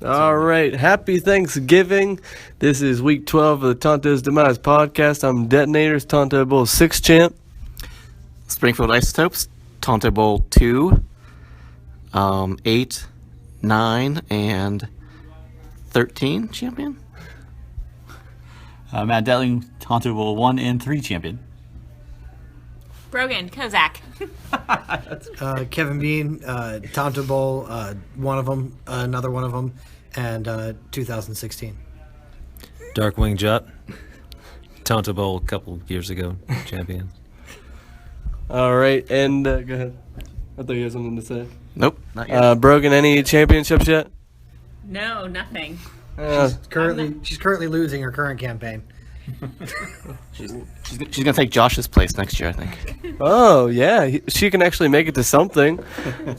All right, happy Thanksgiving. This is week 12 of the Tonto's Demise podcast. I'm Detonators, Tonto Bowl 6 champ. Springfield Isotopes, Tonto Bowl 2, 8, 9, and 13 champion. Matt Detling, Tonto Bowl 1 and 3 champion. Brogan, Kozak. Kevin Bean, Tonto Bowl, one of them, another one of them, and 2016. Darkwing Jut, Tonto Bowl a couple years ago, champion. All right, and go ahead. I thought you had something to say. Nope, not yet. Brogan, any championships yet? No, nothing. She's currently losing her current campaign. She's gonna take Josh's place next year, I think. Oh, yeah, she can actually make it to something.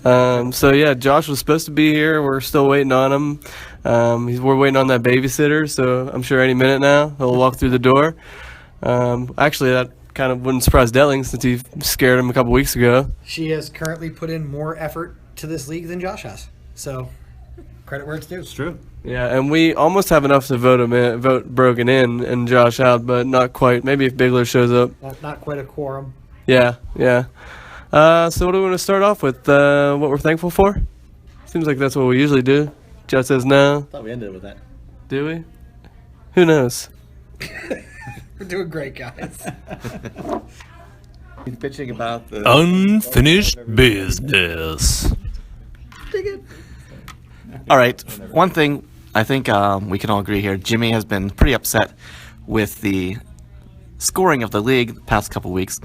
So, yeah, Josh was supposed to be here. We're still waiting on him. We're waiting on that babysitter, so I'm sure any minute now he'll walk through the door. Actually, that kind of wouldn't surprise Detling since he scared him a couple weeks ago. She has currently put in more effort to this league than Josh has. So, credit where it's due. It's true. Yeah, and we almost have enough to vote Brogan in and Josh out, but not quite. Maybe if Bigler shows up. Not quite a quorum. Yeah. So what do we want to start off with? What we're thankful for? Seems like that's what we usually do. Jet says no. I thought we ended with that. Do we? Who knows? We're doing great, guys. He's bitching about the Unfinished business. All right, one thing I think we can all agree here. Jimmy has been pretty upset with the scoring of the league the past couple weeks,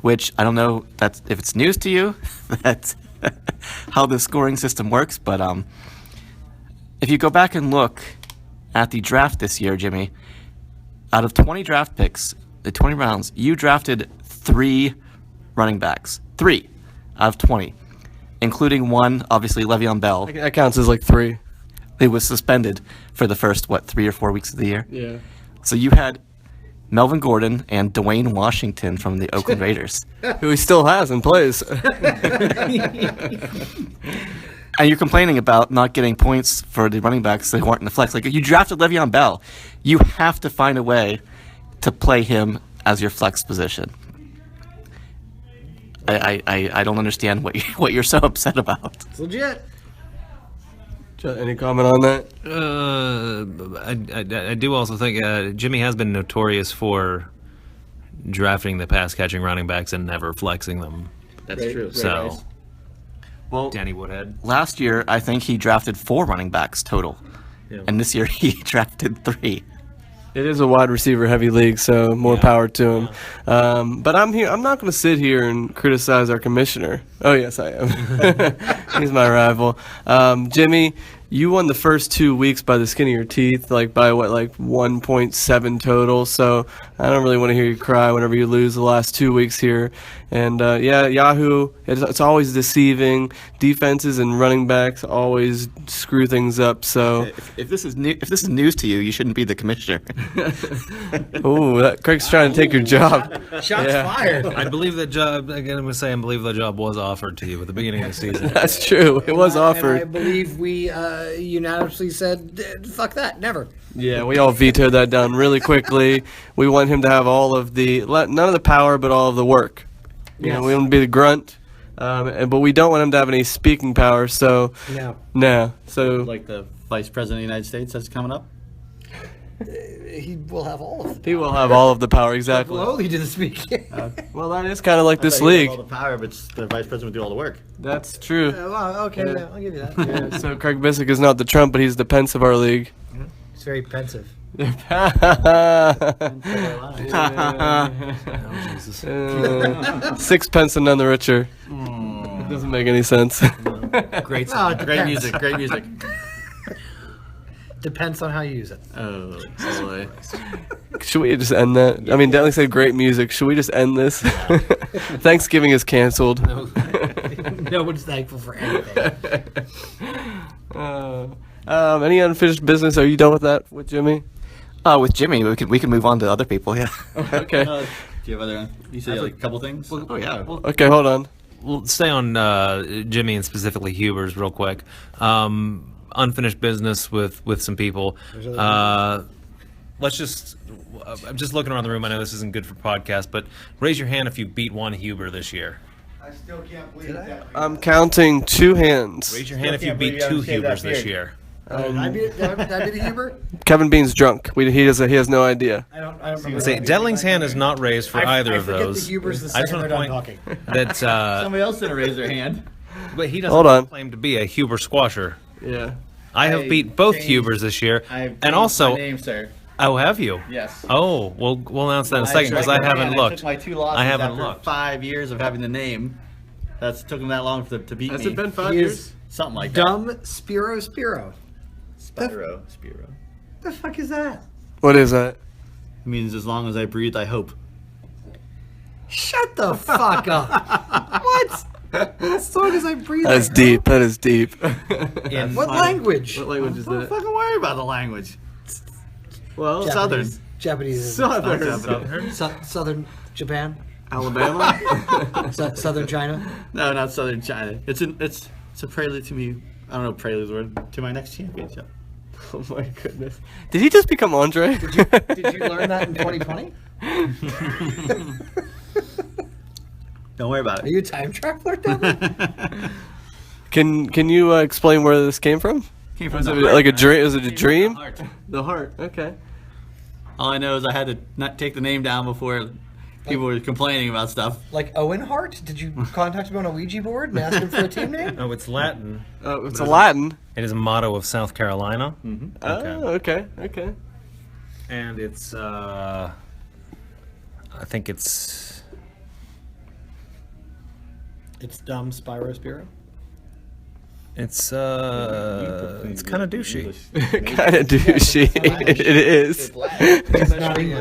which I don't know if it's news to you that's how the scoring system works, but if you go back and look at the draft this year, Jimmy, out of 20 draft picks, the 20 rounds, you drafted 3 running backs. 3 out of 20, including one, obviously, Le'Veon Bell. That counts as like 3. He was suspended for the first, 3 or 4 weeks of the year? Yeah. So you had Melvin Gordon and Dwayne Washington from the Oakland Raiders. Who he still has and plays. And you're complaining about not getting points for the running backs that weren't in the flex. Like, you drafted Le'Veon Bell. You have to find a way to play him as your flex position. I don't understand what you're so upset about. It's legit. Any comment on that? I do also think Jimmy has been notorious for drafting the pass-catching running backs and never flexing them. That's true. So, Well, Danny Woodhead. last year, I think he drafted 4 running backs total. Yeah. And this year, he drafted 3. It is a wide receiver heavy league, so more power to him. But I'm not going to sit here and criticize our commissioner. Oh yes, I am. He's my rival. Jimmy, you won the first 2 weeks by the skin of your teeth, like 1.7 total. So I don't really want to hear you cry whenever you lose the last 2 weeks here. And Yahoo, it's always deceiving. Defenses and running backs always screw things up. So If this is news to you, you shouldn't be the commissioner. Craig's trying to take your job. Shots fired. I believe that job. Again, I'm going to say I believe the job was offered to you at the beginning of the season. That's true. It was And I offered. believe we unanimously said, fuck that, never. Yeah, we all vetoed that down really quickly. We want him to have none of the power, but all of the work. You know, we want him to be the grunt, but we don't want him to have any speaking power. So no. So Like the Vice President of the United States that's coming up? He will have all of he will have all of the power. Exactly. Slowly to the speaking. Well, that is kind of like this I thought he had league. all the power, but the Vice President would do all the work. That's true. Well, okay, yeah, I'll give you that. Yeah, so Craig Bissick is not the Trump, but he's the Pence of our league. It's very pensive. Sixpence and none the richer. Doesn't make any sense. Great. Great music, great music. Depends on how you use it. Oh, boy. Should we just end that? I mean, Dentley said great music. Should we just end this? Thanksgiving is canceled. No one's thankful for anything. Any unfinished business? Are you done with that with Jimmy? With Jimmy, we can move on to other people. Yeah. Okay. Do you have other? You said like a couple things. Oh yeah. Okay, hold on. We'll stay on Jimmy and specifically Hubers real quick. unfinished business with some people. Let's just. I'm just looking around the room. I know this isn't good for podcast, but raise your hand if you beat one Huber this year. I still can't believe that. I'm counting 2 hands. Raise your hand if you can't believe beat you 2 haven't shaved that Hubers this beard. year. Did I beat a Huber? Kevin Bean's drunk. He has no idea. I don't remember. Say, Detling's hand is not raised for either of forget those. the Hubers the I just second want they're to done point talking. that, Somebody else didn't raise their hand. but he doesn't Hold on. claim to be a Huber squasher. Yeah. I have I beat both changed- Hubers this year, I've and changed also, my name, sir. oh, have you? Yes. Oh, we'll announce that in a second because I haven't I looked. took my 2 losses I haven't after looked. 5 years of having the name. That's took them that long to beat Has me. it been 5 He years? is Something like that. dumb Spiro. Spiro. The fuck is that? What is that? It means as long as I breathe, I hope. Shut the fuck up. What? As long as I breathe. That's I deep. That is deep. In- What language? What language is Don't that? fucking worry about the language. Well, Southern. Japanese. is- Southern. Southern Japan. Alabama. Southern China. No, not Southern China. It's a prelude to me. I don't know prelude's word to my next championship. Oh my goodness. Did he just become Andre? Did you learn that in 2020? Don't worry about Are it. you a time traveler, Devin? Can you explain where this came from? Came from Was the it heart, like a man. dream? Was it a Came from dream? the heart. The heart. Okay. All I know is I had to not take the name down before people were complaining about stuff. Like Owen Hart? Did you contact him on a Ouija board and ask him for a team name? Oh, it's Latin. It's a Latin. It is a motto of South Carolina. Oh, okay. Okay. And it's I think it's It's dumb Spiro. it's kind of douchey. Kind of douchey. It is. Especially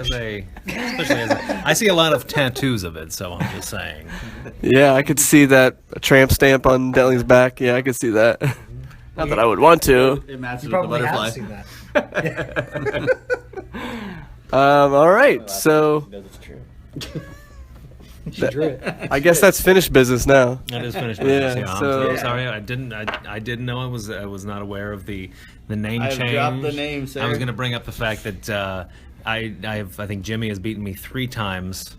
as I see a lot of tattoos of it, so I'm just saying. Yeah, I could see that a tramp stamp on Deling's back. Yeah, I could see that. Not that I would want to. It matches You with the probably butterfly. have seen that. All right. So That's true. She drew it. I guess that's finished business now. That is finished. Yeah, Yeah, I'm so- so sorry. I didn't know. I was not aware of the name I've change. dropped the name, I was sir. going to bring up the fact that I think Jimmy has beaten me 3 times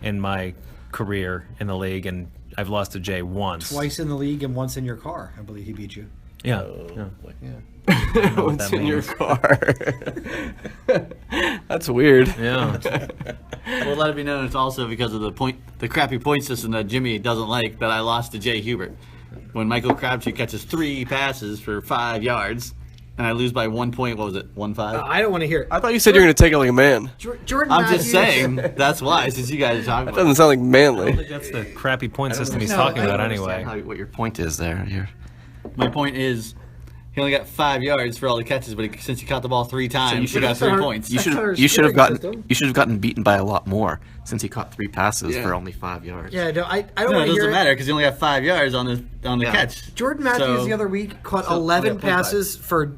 in my career in the league, and I've lost to Jay once. Twice in the league and once in your car. I believe he beat you. Yeah. What's that in your means. car? That's weird. Yeah. Well, let it be known it's also because of the crappy point system that Jimmy doesn't like that I lost to Jay Hubert. When Michael Crabtree catches 3 passes for 5 yards, and I lose by 1 point, what was it, 1-5? I don't want to hear it. I thought you said you were going to take it like a man. Jordan I'm Matthews. just saying, that's why, since you guys are talking That about doesn't sound like manly. That's the crappy point system he's No, talking I about don't anyway. What your point is there? Here. it. My point is, he only got 5 yards for all the catches, but since he caught the ball 3 times, he got 3 points. You That's our should have scoring gotten system. you should have gotten beaten by a lot more since he caught 3 passes Yeah. for only 5 yards. Yeah, no, I don't No, it want to hear doesn't it. matter because he only got 5 yards on the catch. Jordan Matthews So- the other week caught so 11 yeah, 0.5. passes for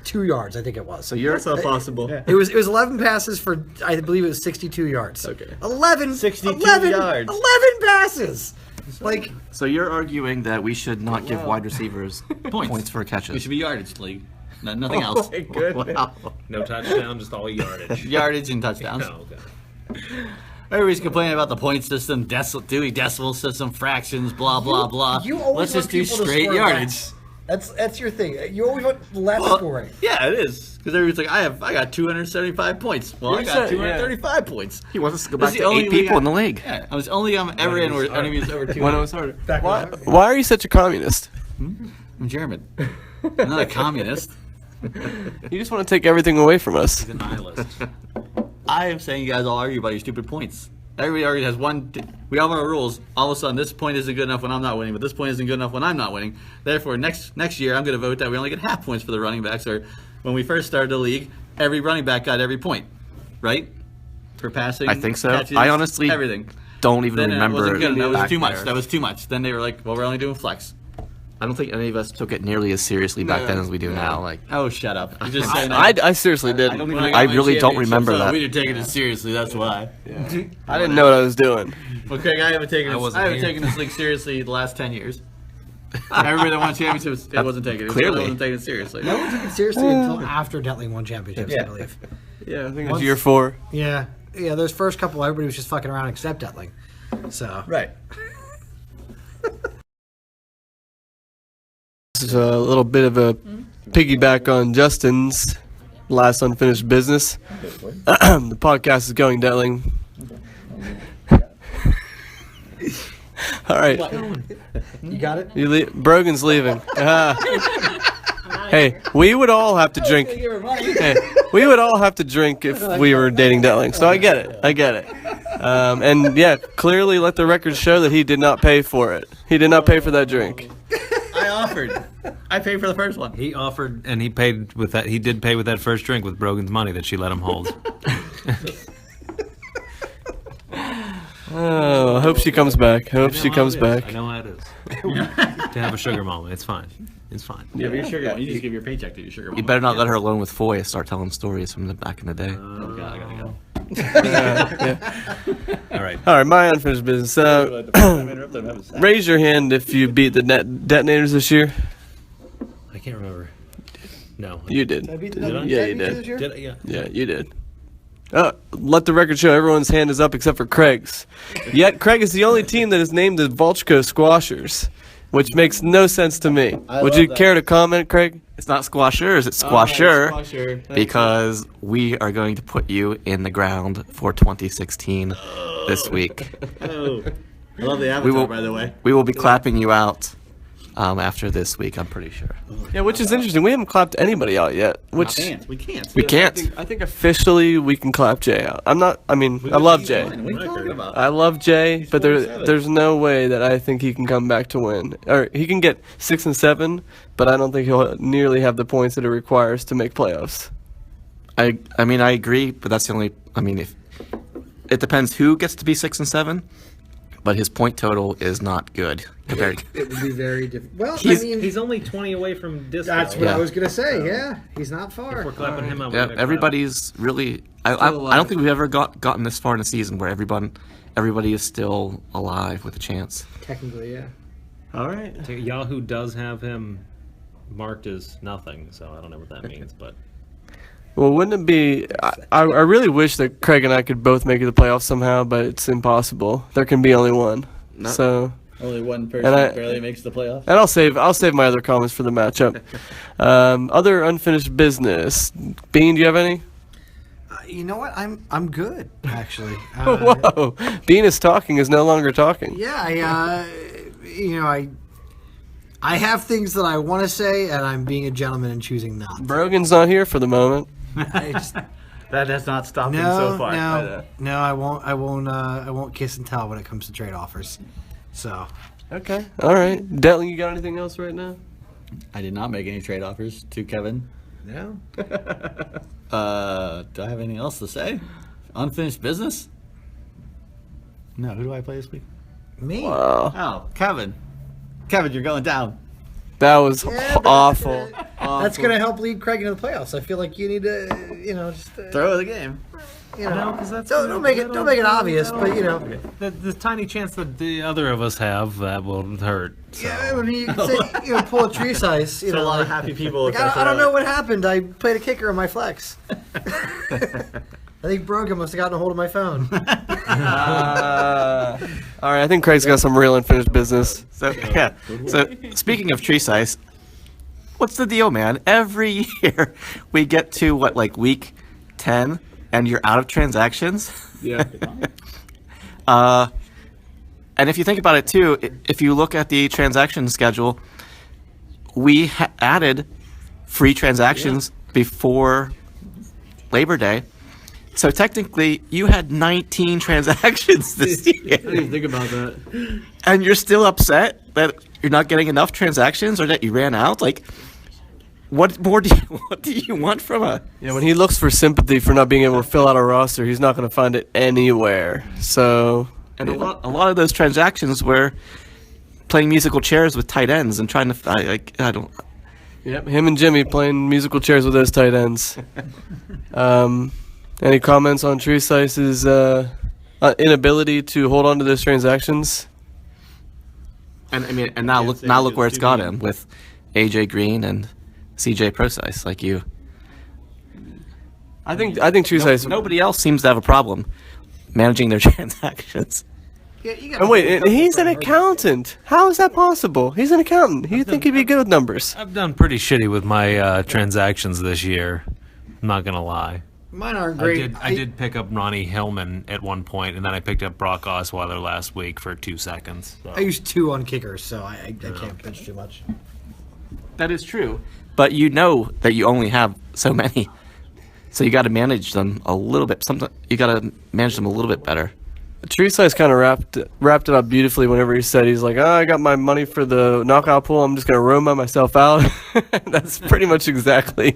2 yards, I think it was. So you're not possible. It was 11 passes for I believe it was 62 yards. Okay. 11 62 11 yards. 11 passes. Like so you're arguing that we should not give wide receivers points for It catches. should be yardage league, nothing else. Wow. No touchdown, just all yardage. Yardage and touchdowns. Oh, okay. Everybody's complaining about the point system, Dewey Decimal System, fractions, blah blah blah. you always Let's just do want people to straight score yardage. less. That's your thing. You always want less Well, scoring. yeah, it is because everybody's like, I got 275 points. Well, I You got said- 235 points. He wants us to go This back is the to only 8 league people I- in the league. Yeah, I was the only I'm ever in where enemies over 200. When it was harder. Why, when- why are you such a communist? I'm German. I'm not a communist. You just want to take everything away from us. The nihilist. I am saying you guys all argue about your stupid points. Everybody already has one. We all have our rules. All of a sudden, this point isn't good enough when I'm not winning, but this point isn't good enough when I'm not winning. Therefore, next year, I'm going to vote that we only get half points for the running backs. Or when we first started the league, every running back got every point, right? For passing, I think so. catches, I honestly everything. don't even Then it remember. wasn't good. That was back too much. there. That was too much. Then they were like, "Well, we're only doing flex." I don't think any of us took it nearly as seriously back then as we do now. Like, Oh, shut up! You're just saying that. I seriously did. I don't When even- got I my really don't championship, remember so that. We didn't take it as seriously. That's why. I didn't know what I was doing. Well, Craig, I haven't taken I this, wasn't I haven't here. taken this league seriously the last 10 years. Everybody that won championships, it wasn't taken. Clearly. It wasn't taken seriously. No one took it seriously until after Detling won championships, I believe. Yeah, I think it was year 4. Yeah. Yeah, those first couple, everybody was just fucking around except Detling. So. Right. This is a little bit of a piggyback on Justin's last unfinished business. The podcast is going, Detling. All right. You got it? Brogan's leaving. Hey, we would all have to drink. Hey, we would all have to drink if we were dating Detling. So I get it. And yeah, clearly let the record show that he did not pay for it. He did not pay for that drink. I offered. I paid for the first one. He offered, and he paid with that. He did pay with that first drink with Brogan's money that she let him hold. Oh, I hope she comes back. I hope she comes back. I know how it is. To have a sugar mama, it's fine. It's fine. Yeah, but your sugar mama. You just give your paycheck to your sugar mama. You better not let her alone with Foy start telling stories from the back in the day. Oh, God, I gotta go. All right. All right, my unfinished business. Raise your hand if you beat the detonators this year. I can't remember. No. You did. I? Yeah, you did. Did I? Yeah. Yeah, you did. Let the record show everyone's hand is up except for Craig's. Yet Craig is the only team that is named the Volchko Squashers, which makes no sense to me. Would you care to comment, Craig? It's not Squashers, it's Squasher. Squasher. Because we are going to put you in the ground for 2016 this week. Oh. I love the avatar, We will, by the way. we will be clapping you out after this week, I'm pretty sure. Yeah, which is interesting. We haven't clapped anybody out yet. Which We can't. We can't. I think officially we can clap Jay out. I love Jay. What are you talking about? I love Jay, but 47. there's no way that I think he can come back to win. Or he can get 6 and 7, but I don't think he'll nearly have the points that it requires to make playoffs. I mean, I agree, but that's the only. I mean, if it depends who gets to be 6 and 7, but his point total is not good compared. It would be very different. Well, He's only 20 away from disco. that's what Yeah. I was going to say. Yeah, he's not far. We're clapping him out. Yeah, everybody's really. I don't think we've ever gotten this far in a season where everybody is still alive with a chance. Technically, yeah. All right. Yahoo does have him marked as nothing, so I don't know what that means, but. Well, wouldn't it be? I really wish that Craig and I could both make it to the playoffs somehow, but it's impossible. There can be only one. No. So, Only one person And I- barely makes the playoffs. and I'll save my other comments for the matchup. Other unfinished business. Bean, do you have any? You know what? I'm good actually. Whoa! Bean is talking is no longer talking. Yeah, I have things that I want to say, and I'm being a gentleman and choosing not. Brogan's not here for the moment. I just, That has not stopped him no, so far. no, I won't kiss and tell when it comes to trade offers. So Okay. All right. Detling, you got anything else right now? I did not make any trade offers to Kevin. no. Do I have anything else to say? Unfinished business? No, who do I play this week? Me. Wow. Oh, Kevin. Kevin, you're going down. That was Yeah, but awful. That's gonna help lead Craig into the playoffs. I feel like you need to, just Throw the game. don't make it obvious, but The tiny chance that the other of us have, that will hurt. So. yeah, when you say pull a tree size, There's a lot of happy people. Like, I don't know what happened. I played a kicker on my flex. I think Brogan must have gotten a hold of my phone. All right. I think Craig's got some real unfinished business. So yeah. So speaking of tree size, what's the deal, man? Every year we get to week 10, and you're out of transactions. Yeah. And if you think about it too, if you look at the transaction schedule, we added free transactions before Labor Day. So technically, you had 19 transactions this year. I didn't even think about that. And you're still upset that you're not getting enough transactions or that you ran out? Like, what more do you want from a... Yeah, when he looks for sympathy for not being able to fill out a roster, he's not going to find it anywhere. So, And a lot of those transactions were playing musical chairs with tight ends and trying to... I don't... yep, him and Jimmy playing musical chairs with those tight ends. Any comments on Tree Sice's inability to hold on to those transactions? And I mean, and now can't look say now he look gets where it's too got mean. him with AJ Green and CJ Procise. Like you, I think True Size. nobody else seems to have a problem managing their transactions. Yeah, you And wait, and he's an accountant. How is that possible? He's an accountant. You think he'd be good with numbers? I've done pretty shitty with my transactions this year. I'm not gonna lie. Mine aren't great. I did pick up Ronnie Hillman at one point, and then I picked up Brock Osweiler last week for 2 seconds. So. I used 2 on kickers, so I can't bitch too much. That is true. But you know that you only have so many, so you got to manage them a little bit. Sometimes you got to manage them a little bit better. True Size kind of wrapped it up beautifully whenever he said he's like, I got my money for the knockout pool. I'm just gonna Roma myself out. That's pretty much exactly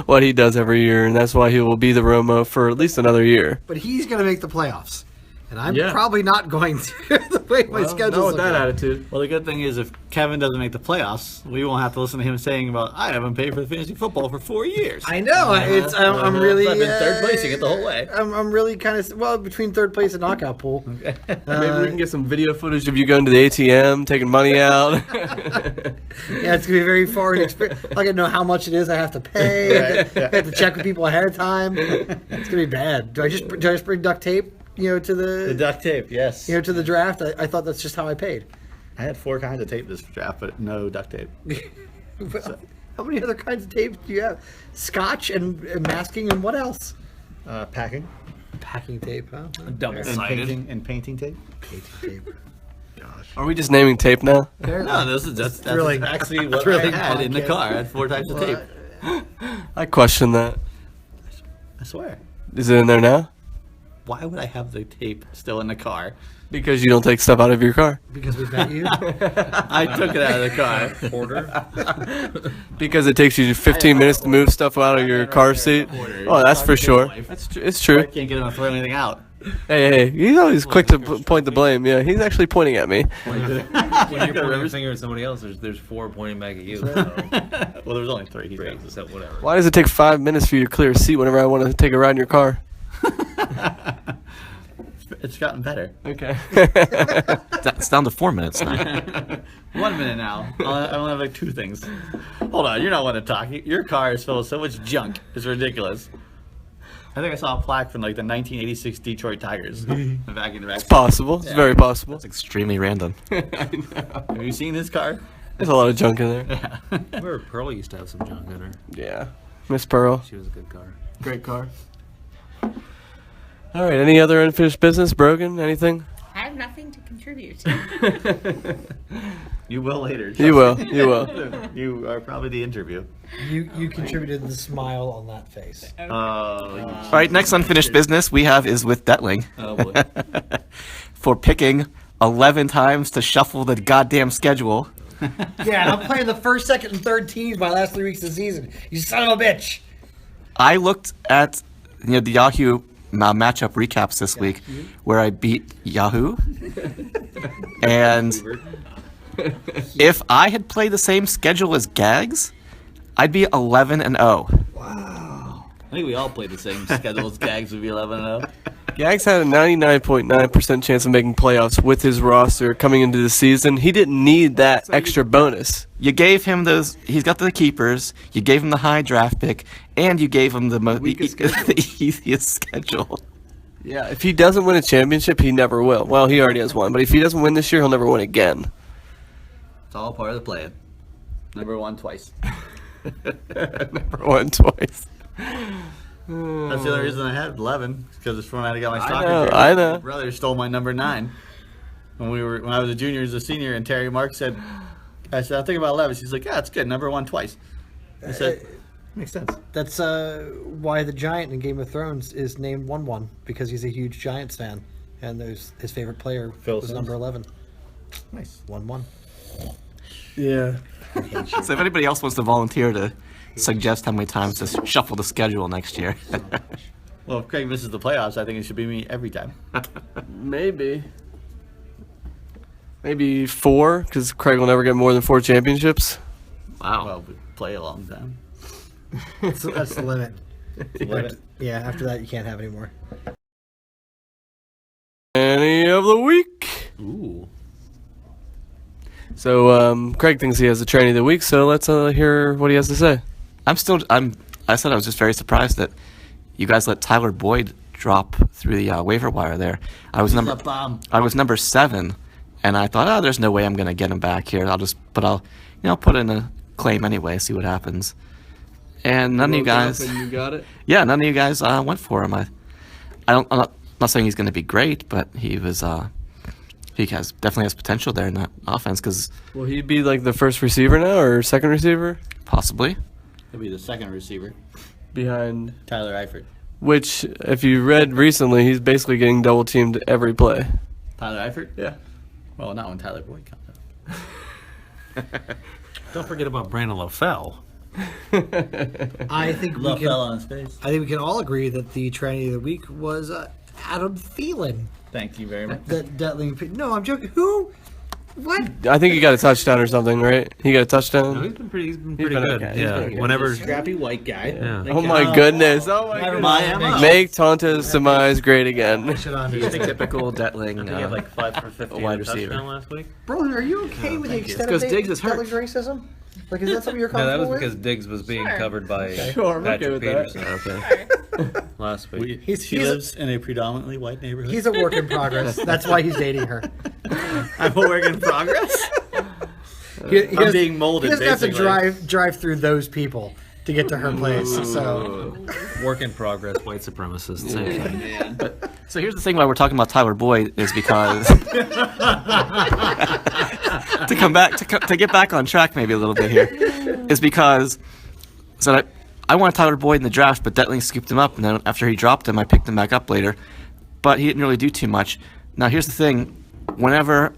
what he does every year, and that's why he will be the Romo for at least another year. But he's going to make the playoffs. And I'm Yeah. probably not going to the way my schedule's looking. attitude. Well, the good thing is if Kevin doesn't make the playoffs, we won't have to listen to him saying about I haven't paid for the fantasy football for 4 years. I know. I'm really. I've been third placing it the whole way. I'm really kind of between third place and knockout pool. Maybe we can get some video footage of you going to the ATM, taking money out. Yeah, it's gonna be very foreign experience. I gotta know how much it is I have to pay. I have to check with people ahead of time. It's gonna be bad. Do I just bring duct tape? To The the duct tape, yes. to the draft. I thought that's just how I paid. I had 4 kinds of tape this draft, but no duct tape. How many other kinds of tape do you have? Scotch and masking and what else? Packing Packing tape, huh? Double and sided. painting tape. Painting tape. Are we just naming tape now? No, that's really- actually what really I had in the podcast. car. I had 4 types of tape. I question that. I swear. Is it in there now? Why would I have the tape still in the car? Because you don't take stuff out of your car. Because we bet you. I took it out of the car. Order. Because it takes you 15 minutes to move stuff out of your car seat. Oh, that's for sure. It's I true. can't get him to throw anything out. Hey, he's always quick to point the blame. Yeah, he's actually pointing at me. When you're pointing a finger at somebody else, there's 4 pointing back at you. So. Well, there was only 3. He Great, said. so whatever. Why does it take 5 minutes for you to clear a seat whenever I want to take a ride in your car? It's gotten better. Okay. It's down to 4 minutes now. 1 minute now. I only have like 2 things. Hold on, you're not one to talk. Your car is filled with so much junk. It's ridiculous. I think I saw a plaque from like the 1986 Detroit Tigers. Back in the back. Possible. It's very possible. It's extremely random. Have you seen this car? There's a lot of junk in there. Remember Pearl used to have some junk in her. Yeah. Miss Pearl. She was a good car. Great car. All right. Any other unfinished business? Brogan? Anything? I have nothing to contribute. You will later. You will. You will. You are probably the interview. You contributed the smile on that face. All right, next unfinished business we have is with Detling Oh boy. for picking 11 times to shuffle the goddamn schedule. Yeah, I'm playing the first, second, and third teams my last 3 weeks of the season. You son of a bitch. I looked at the Yahoo matchup recaps this week where I beat Yahoo. And if I had played the same schedule as Gags, I'd be 11-0. I think we all played the same schedule as Gags would be 11-0. Gags had a 99.9% chance of making playoffs with his roster coming into the season. He didn't need that extra bonus. You gave him those. He's got the keepers. You gave him the high draft pick, and you gave him the the easiest schedule. Yeah, if he doesn't win a championship, he never will. Well, he already has one, but if he doesn't win this year, he'll never win again. It's all part of the plan. Number 1 twice. Never won twice. That's the other reason I had 11, because it's from when I got my I soccer know, jersey. I know. My brother stole my number 9 when I was a junior as a senior, and Terry Mark said, I said, I'm thinking about 11. She's like, yeah, it's good. Number 1 twice. I said, makes sense. That's why the Giant in Game of Thrones is named 1-1, because he's a huge Giants fan, and there's his favorite player Phil was Simms. number 11. Nice. 1-1. Yeah. So if anybody else wants to volunteer to suggest how many times to shuffle the schedule next year. Well, if Craig misses the playoffs, I think it should be me every time. Maybe 4, because Craig will never get more than 4 championships. Wow. Well, we play a long time. So that's the limit. Limit. Yeah, after that you can't have any more. Any of the week. Ooh. So Craig thinks he has the trainee of the week. So let's hear what he has to say. I said I was just very surprised that you guys let Tyler Boyd drop through the waiver wire there. I was He's a bomb. number 7, and I thought, there's no way I'm gonna get him back here. I'll put in a claim anyway, see what happens. And none of you guys, You got it. yeah, none of you guys went for him. I'm not saying he's gonna be great, but he definitely has potential there in that offense because Will he be like the first receiver now or second receiver possibly. He'll be the second receiver. behind? Tyler Eifert. Which, if you read recently, he's basically getting double teamed every play. Tyler Eifert? Yeah. Well, not when Tyler Boyd comes up. Don't forget about Brandon LaFell. I think Love fell on his face. I think we can all agree that the trainee of the week was Adam Thielen. Thank you very much. That Detling. No, I'm joking. Who? What? I think he got a touchdown or something, right? He got a touchdown. No, he's been pretty been good. okay. He's Yeah, been good. whenever. Scrappy white guy. Yeah. Oh my goodness! Oh my Never goodness! mind. Make Tonta's demise great again. Should understand. Typical Detling. He had like 5 for 50 a wide and a receiver. touchdown last week. Bro, are you okay with the extent of 'cause Diggs is hurt. Detling's racism? Like, is that something you're No, that comfortable was because with? Diggs was being Sure. covered by Sure, I'm okay Patrick with that. Peterson last week. She lives in a predominantly white neighborhood. He's a work in progress. That's why he's dating her. I'm a work in progress. He I'm being molded, He doesn't have basically. to drive through those people to get to her place. So Work in progress, white supremacist. Same thing. So here's the thing why we're talking about Tyler Boyd is because to get back on track maybe a little bit here is because I wanted Tyler Boyd in the draft, but Detling scooped him up, and then after he dropped him, I picked him back up later. But he didn't really do too much. Now here's the thing: whenever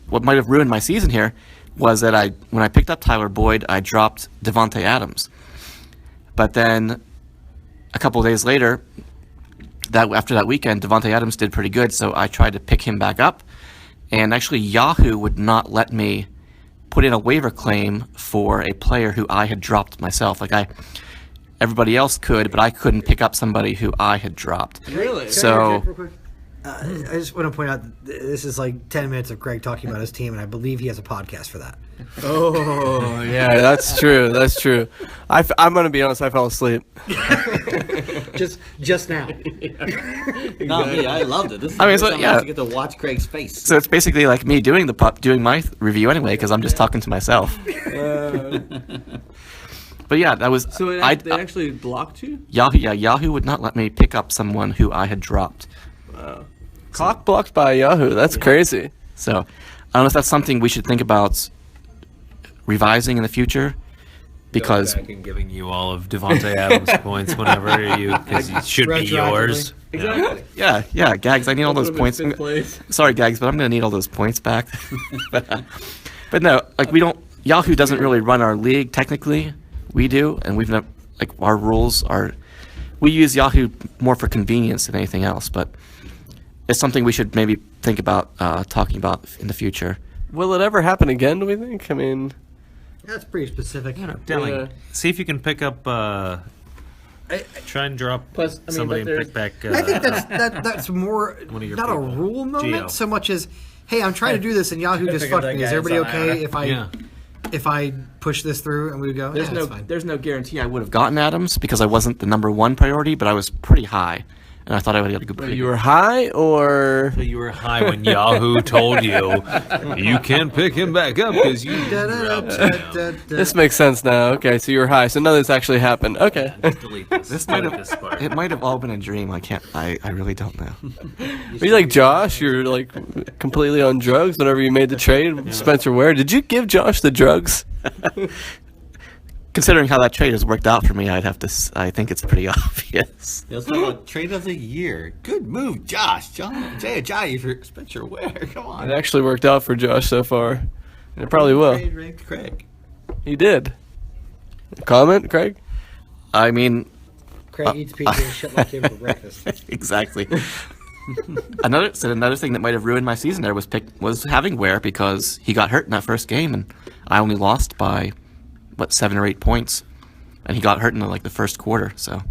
what might have ruined my season here was that when I picked up Tyler Boyd, I dropped Devontae Adams. But then a couple of days later, after that weekend, Devontae Adams did pretty good, so I tried to pick him back up. And actually, Yahoo would not let me put in a waiver claim for a player who I had dropped myself. Everybody else could, but I couldn't pick up somebody who I had dropped. Really? So I just want to point out this is like 10 minutes of Greg talking about his team, and I believe he has a podcast for that. Oh yeah, that's true. That's true. I'm gonna be honest. I fell asleep. Just now. Not me. I loved it. This is I mean, the so, first time I yeah. actually get to watch Craig's face. So it's basically like me doing my review anyway, because I'm just talking to myself. But yeah, that was So I they actually blocked you? Yahoo would not let me pick up someone who I had dropped. Clock blocked by Yahoo. That's crazy. So I don't know if that's something we should think about revising in the future, because Going back and giving you all of Devontae Adams points whenever because it should be yours. Exactly. yeah, Gags, I need all those points. Sorry, Gags, but I'm gonna need all those points back. but no, Yahoo doesn't really run our league technically. We do, and we've not our rules are. We use Yahoo more for convenience than anything else, but it's something we should maybe think about talking about in the future. Will it ever happen again? Do we think? I mean, That's pretty specific. Delling, Yeah. see if you can pick up. Try and drop Plus, I mean, somebody but and pick back. I think that's more One of your not a people. rule moment Gio. so much as, hey, I'm trying to do this and Yahoo just Pick up fucked that me. Is guy everybody that's on okay if I push this through? And we go, There's that's fine. there's no guarantee I would have gotten Adams because I wasn't the number one priority, but I was pretty high, and I thought I would get a good. you were high or So you were high when Yahoo told you you can't pick him back up because you dropped him. this makes sense now. Okay, so you were high. So none of this actually happened. Okay. Delete this. This might Delete this part. It might have all been a dream. I really don't know. Are you like Josh? You're like completely on drugs whenever you made the trade with Spencer Ware. Did you give Josh the drugs? Considering how that trade has worked out for me, I think it's pretty obvious. Let's talk about trade of the year. Good move, Josh. Jay, for Spencer Ware. Come on. It actually worked out for Josh so far. And it probably will. Trade ranked Craig. He did. Comment, Craig? I mean, Craig eats pizza and shit like him for breakfast. exactly. Another thing that might have ruined my season there was having Ware because he got hurt in that first game, and I only lost by 7 or 8 points, and he got hurt in the first quarter. So,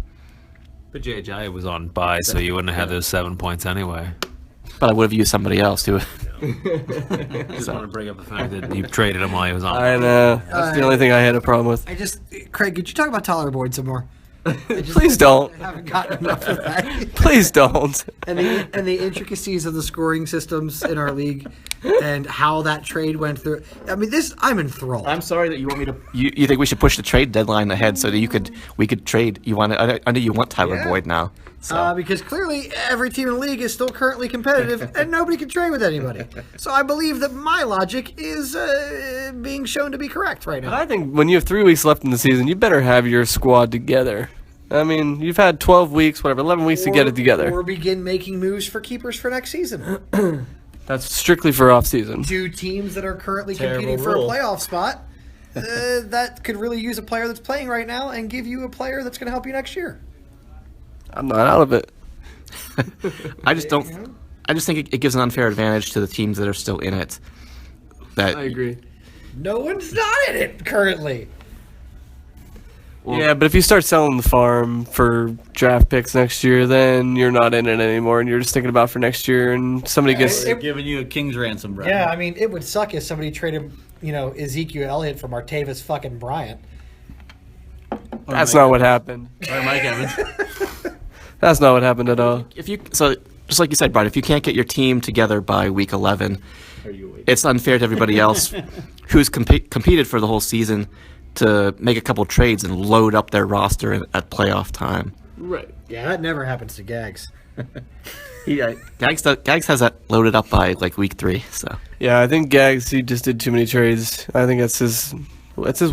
But JJ was on bye, so you wouldn't have had those 7 points anyway. but I would have used somebody else who Just want to bring up the fact that you traded him while he was on. I know. That's the only thing I had a problem with. Craig, could you talk about Tyler Boyd some more? Please don't. I haven't gotten enough of that. Please don't. And the intricacies of the scoring systems in our league and how that trade went through. I mean, I'm enthralled. I'm sorry that you want me to. You think we should push the trade deadline ahead so that we could trade? I know you want Tyler Boyd now. So. Because clearly every team in the league is still currently competitive and nobody can trade with anybody. So I believe that my logic is being shown to be correct right But now. I think when you have 3 weeks left in the season, you better have your squad together. I mean, you've had 12 weeks, 11 weeks to get it together. Or begin making moves for keepers for next season. That's strictly for off season. 2 teams that are currently Terrible competing for a rule. playoff spot that could really use a player that's playing right now and give you a player that's going to help you next year. I'm not out of it. I just don't. I just think it gives an unfair advantage to the teams that are still in it. That I agree. No one's not in it currently. Yeah, but if you start selling the farm for draft picks next year, then you're not in it anymore, and you're just thinking about for next year, and somebody gets... They're giving you a king's ransom, bro. Yeah, I mean, it would suck if somebody traded, Ezekiel Elliott for Martavis fucking Bryant. That's not what happened. Or Mike Evans. That's not what happened at all. so just like you said, Brian, if you can't get your team together by week 11, it's unfair to everybody else who's competed for the whole season to make a couple trades and load up their roster at playoff time. Right. Yeah, that never happens to Gags. Gags has that loaded up by like week 3. So Yeah, I think Gags, he just did too many trades. I think that's his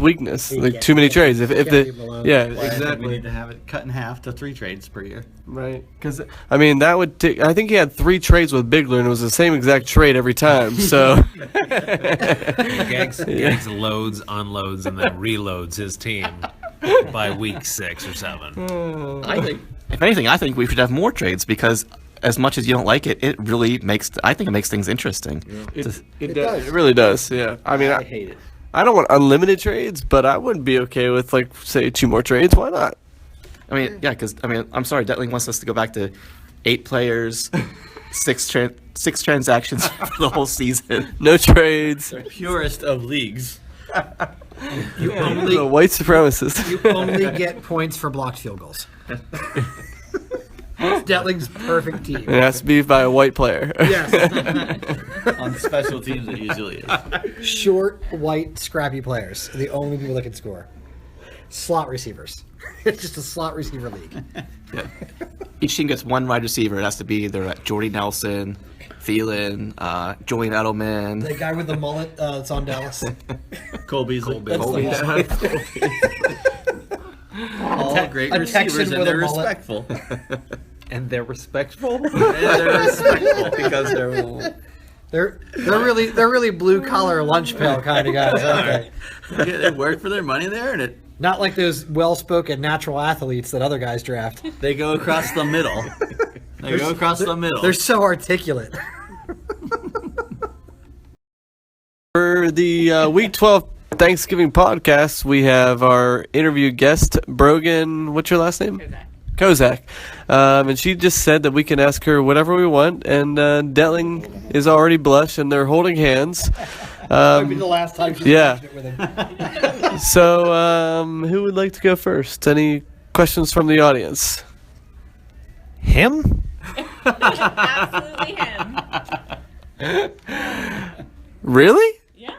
weakness. Like, too many trades. If can't the leave him alone. yeah, I think we exactly. need to have it cut in half to 3 trades per year. Right. Because, I mean, that would take... I think he had 3 trades with Bigler, and it was the same exact trade every time, so... Gags loads, unloads, and then reloads his team by week 6 or 7. I think, if anything, I think we should have more trades because as much as you don't like it, it really makes. I think it makes things interesting. It does. It really does, yeah. I mean, I hate it. I don't want unlimited trades, but I wouldn't be okay with, like, say, 2 more trades. Why not? I mean, yeah, because I'm sorry, Detling wants us to go back to 8 players, 6 transactions for the whole season. No trades. Purest of leagues. You He's a white supremacist. only get points for blocked field goals. It's Detling's perfect team. It has to be by a white player. Yes. On special teams, it usually is. Short, white, scrappy players are the only people that can score. Slot receivers. It's just a slot receiver league. Yeah. Each team gets 1 wide receiver. It has to be either Jordy Nelson, Thielen, Julian Edelman. The guy with the mullet that's on Dallas. Cole Beasley. All great a Texan receivers, and with a they're mullet. respectful. And they're respectful? And they're respectful because they're... They're really blue collar lunch pail kind of guys, aren't they? They work for their money, they earn it. Not like those well-spoken natural athletes that other guys draft. They go across the middle. They go across the middle. They're so articulate. For the Week 12 Thanksgiving podcast, we have our interview guest, Brogan. What's your last name? Kozak. And she just said that we can ask her whatever we want, and Detling is already blushed, and they're holding hands. Might be the last time she's yeah. watched it with him. So, who would like to go first? Any questions from the audience? Him? Absolutely him. Really? Yeah.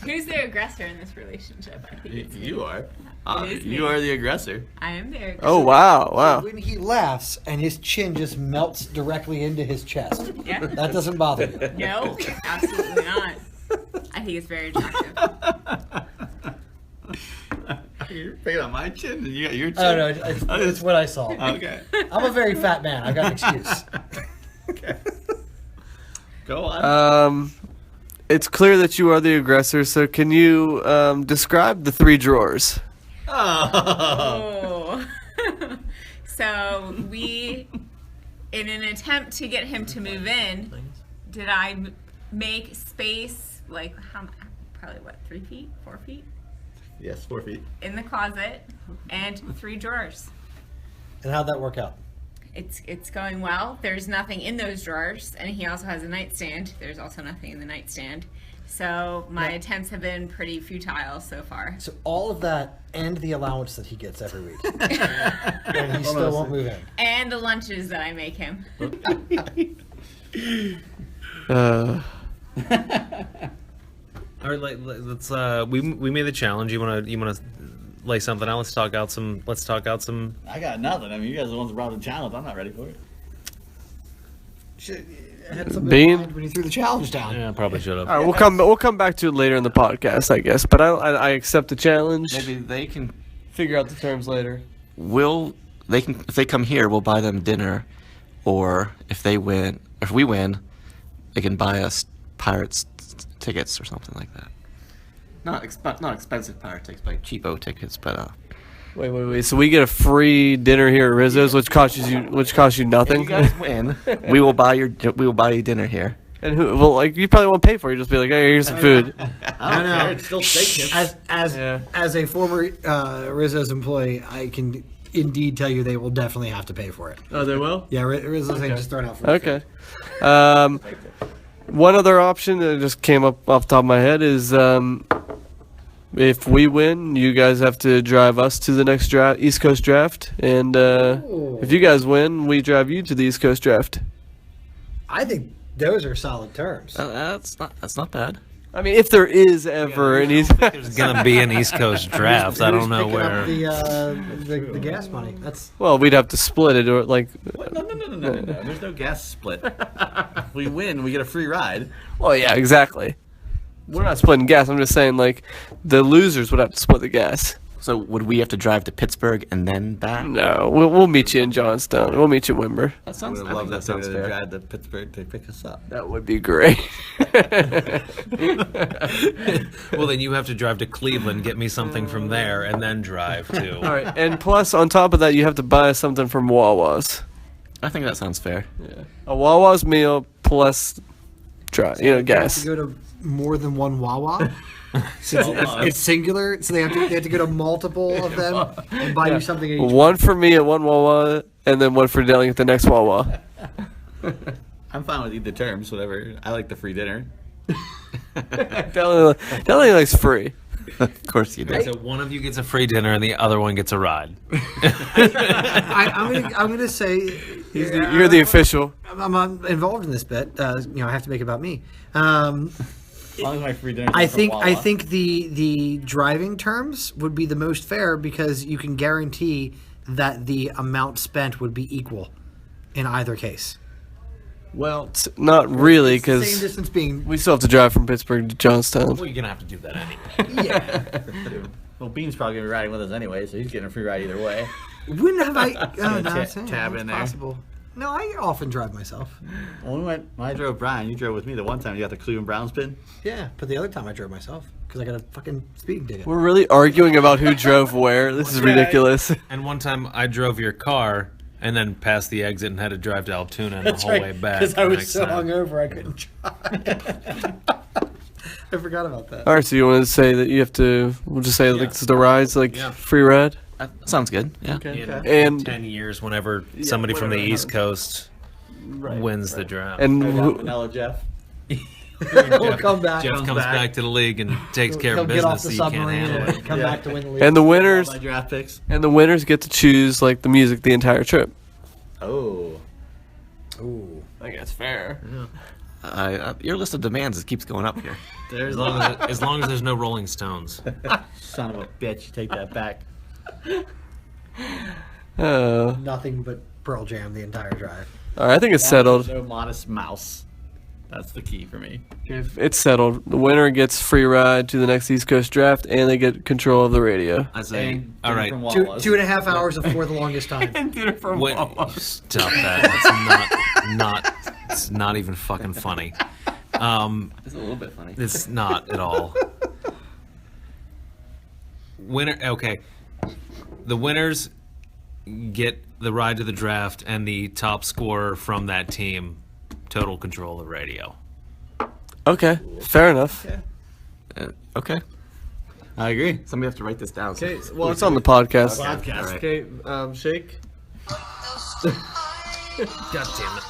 Who's the aggressor in this relationship? I think it's You are. It is You me. are the aggressor. I am the aggressor. Oh, wow. When he laughs and his chin just melts directly into his chest, Yeah. that doesn't bother you. No, absolutely not. I think it's very attractive. You're picking on my chin, and you got your chin. I don't know. It's what I saw. Okay. I'm a very fat man. I got an excuse. Okay. Go on. It's clear that you are the aggressor, so can you describe the 3 drawers? Oh. So we, in an attempt to get him to move in, did I make space, like, probably what, 3 feet, 4 feet? Yes, 4 feet. In the closet, and 3 drawers. And how'd that work out? it's going well. There's nothing in those drawers, and he also has a nightstand. There's also nothing in the nightstand. So my attempts have been pretty futile so far. So all of that and the allowance that he gets every week, and he still won't move in. And the lunches that I make him. All right, let's. We made the challenge. You wanna lay something out? Let's talk out some. I got nothing. I mean, you guys are the ones that brought the challenge. I'm not ready for it. Should had something Bean? in mind when you threw the challenge down. Yeah, probably should have. All right, we'll come back to it later in the podcast, I guess. But I accept the challenge. Maybe they can. Figure out the terms later. If they come here, we'll buy them dinner, or if we win, they can buy us Pirates tickets or something like that. Not expensive pirate tickets, like cheapo tickets, but Wait. So we get a free dinner here at Rizzo's, which costs you nothing. if you guys win, we will buy you dinner here. And who? Well, like you probably won't pay for it. You just be like, hey, here's some food. I don't know. It's still steak tips. As a former Rizzo's employee, I can indeed tell you they will definitely have to pay for it. Oh, they will. Yeah, Rizzo's ain't just throwing out for Okay. One other option that just came up off the top of my head is if we win, you guys have to drive us to the next East Coast draft, and if you guys win, we drive you to the East Coast draft. I think those are solid terms. That's not bad. I mean, if there is ever an East, There's gonna be an East Coast draft. I don't know Who's where. picking up the gas money. That's well, we'd have to split it, or like. No. There's no gas split. If we win, we get a free ride. Well, yeah, exactly. We're not splitting gas. I'm just saying, like, the losers would have to split the gas. So would we have to drive to Pittsburgh and then back? No, we'll meet you in Johnstone. We'll meet you in Wimber. That I sounds. would I have loved think that that sounds to fair. drive to Pittsburgh to pick us up. That would be great. Well, then you have to drive to Cleveland, get me something from there, and then drive to. All right, and plus, on top of that, you have to buy something from Wawa's. I think that sounds fair. A Wawa's meal plus, gas. They have to go to more than one Wawa. Since it's singular, so they have to go to multiple of them and buy you something at each. One for me at one Wawa, and then one for Delling at the next Wawa. I'm fine with either terms, whatever. I like the free dinner. Delling likes free. Of course you do. So one of you gets a free dinner, and the other one gets a ride. I'm gonna say You're the official. I'm involved in this bit. I have to make it about me. As long as my free dinner. I think the driving terms would be the most fair because you can guarantee that the amount spent would be equal in either case. Well, not really, Same because distance being. we still have to drive from Pittsburgh to Johnstown. Well, you're gonna have to do that anyway. Yeah. Well, Bean's probably gonna be riding with us anyway, so he's getting a free ride either way. When have I? Oh, no, tab it's in there. possible. No, I often drive myself. When I drove Brian, you drove with me the one time. You got the Cleveland Browns pin. Yeah, but the other time I drove myself because I got a fucking speeding ticket. We're really arguing about who drove where. This is ridiculous. And one time I drove your car and then passed the exit and had to drive to Altoona the whole way back. Because I the was next so time. hungover I couldn't drive. I forgot about that. All right, so you want to say that you have to? We'll just say like it's the rides, like Yeah. free ride. That sounds good. Yeah. In And 10 years, whenever somebody from the East Coast wins the draft. and I got who, Vanilla Jeff. We'll come back. Jeff comes back to the league and takes care He'll of get off business the so you can't submarine handle it. and come back to win the league. and the winners My draft picks. get to choose like the music the entire trip. Oh. Ooh. I think that's fair. Your list of demands keeps going up here. There's As long as there's no Rolling Stones. son of a bitch. You take that back. Oh, Nothing but Pearl Jam the entire drive. all right, I think it's settled. No Modest Mouse. That's the key for me. It's settled. The winner gets free ride to the next East Coast draft, and they get control of the radio. I say, And all right. from Two, Wawa's. 2.5 hours before the longest time. Stop that. It's not even fucking funny. It's a little bit funny. It's not at all. Winner. Okay. The winners get the ride to the draft, and the top scorer from that team total control of the radio. Okay, fair enough. Okay. I agree. Somebody have to write this down. Okay, well, it's on the podcast. Podcast. Okay, Shake. God damn it.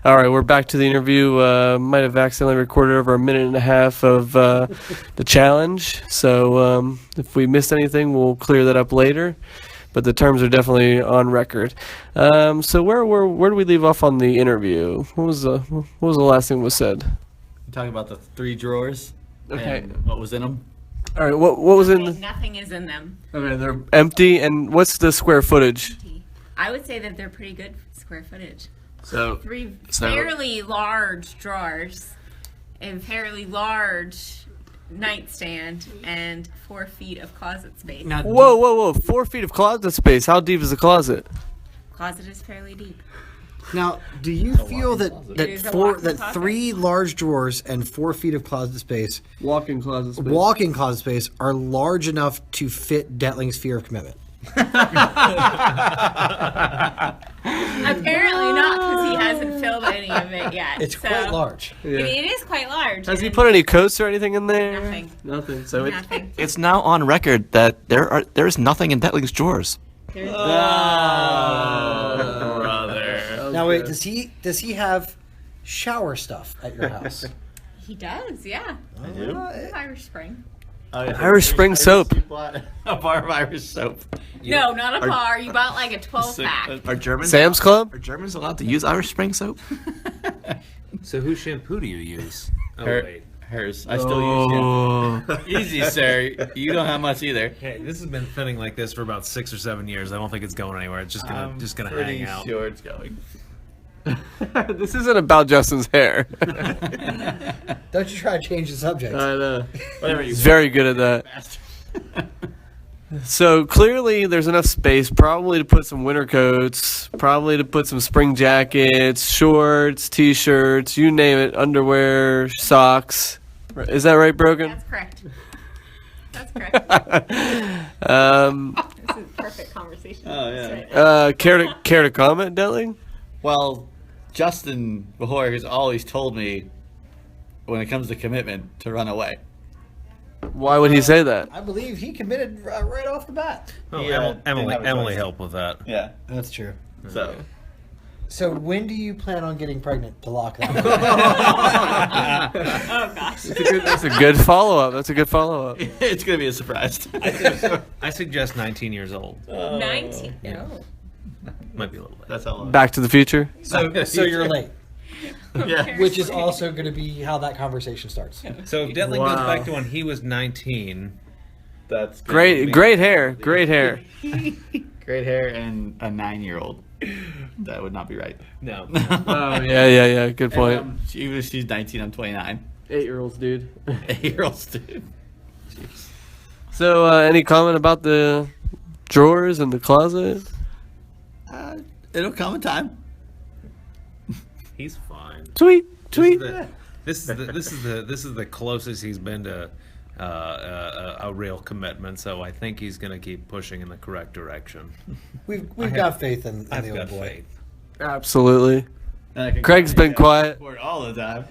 All right, we're back to the interview. Might have accidentally recorded over a minute and a half of the challenge. So if we missed anything, we'll clear that up later. But the terms are definitely on record. So where do we leave off on the interview? What was the last thing was said? Talking about the 3 drawers. Okay. And what was in them? All right, what was in? Nothing is in them. Okay, they're empty. And what's the square footage? I would say that they're pretty good square footage. So 3 So- fairly large drawers, a fairly large nightstand, and 4 feet of closet space. Now, whoa! 4 feet of closet space. How deep is the closet? Closet is fairly deep. Now, do you feel that It is a walk-in closet. 3 large drawers and 4 feet of closet space, Walk-in closet space. walk-in closet space, are large enough to fit Detling's fear of commitment? Apparently not, because he hasn't filled any of it yet. It's so- quite large. It is quite large. Has he and put any coats or anything in there? Nothing. Nothing. So it's Nothing. It's now on record that there is nothing in Detling's drawers. There's Brother. Now wait, does he have shower stuff at your house? He does, yeah. I do? Irish Spring. Oh, yeah. Irish Spring soap. You bought a bar of Irish soap. No, not a bar. You bought like a 12-pack. Are Germans Sam's Club? Are Germans allowed to use Irish Spring soap? So whose shampoo do you use? Oh, Her- wait. Hers. I still use it. Easy, sir. You don't have much either. Hey, this has been thinning like this for about 6 or 7 years. I don't think it's going anywhere. It's just gonna Pretty hang out. sure it's going. This isn't about Justin's hair. Don't you try to change the subject. I know. Whatever you He's very good at that. So clearly there's enough space probably to put some winter coats, probably to put some spring jackets, shorts, t-shirts, you name it, underwear, socks. Is that right, Brogan? That's correct. That's correct. This is perfect conversation. Oh, yeah. That's right. Care to comment, Detling? Well, Justin Behor has always told me when it comes to commitment to run away. Why would he say that? I believe he committed right off the bat. Oh, Yeah, didn't have a Emily choice. helped with that. Yeah. That's true. So. So when do you plan on getting pregnant to lock that? Oh gosh. That's a good follow-up. That's a good follow-up. It's going to be a surprise. I suggest 19 years old. 19. Yeah. Might be a little late. That's how long. Back to the Future. So you're late, Yeah. which is also going to be how that conversation starts. So if Detling Wow. goes back to when he was 19, That's good. Great hair. Great hair. Great hair and a 9-year-old. That would not be right. no. Oh, yeah. Good point. She's 19. I'm 29. 8-year-olds, dude. 8-year-olds, dude. So, any comment about the drawers and the closet? It'll come in time. He's fine. Tweet. This is the closest he's been to a real commitment. So I think he's going to keep pushing in the correct direction. We've got faith in I've the got old boy. faith. Absolutely. And I can Craig's been quiet. support all the time.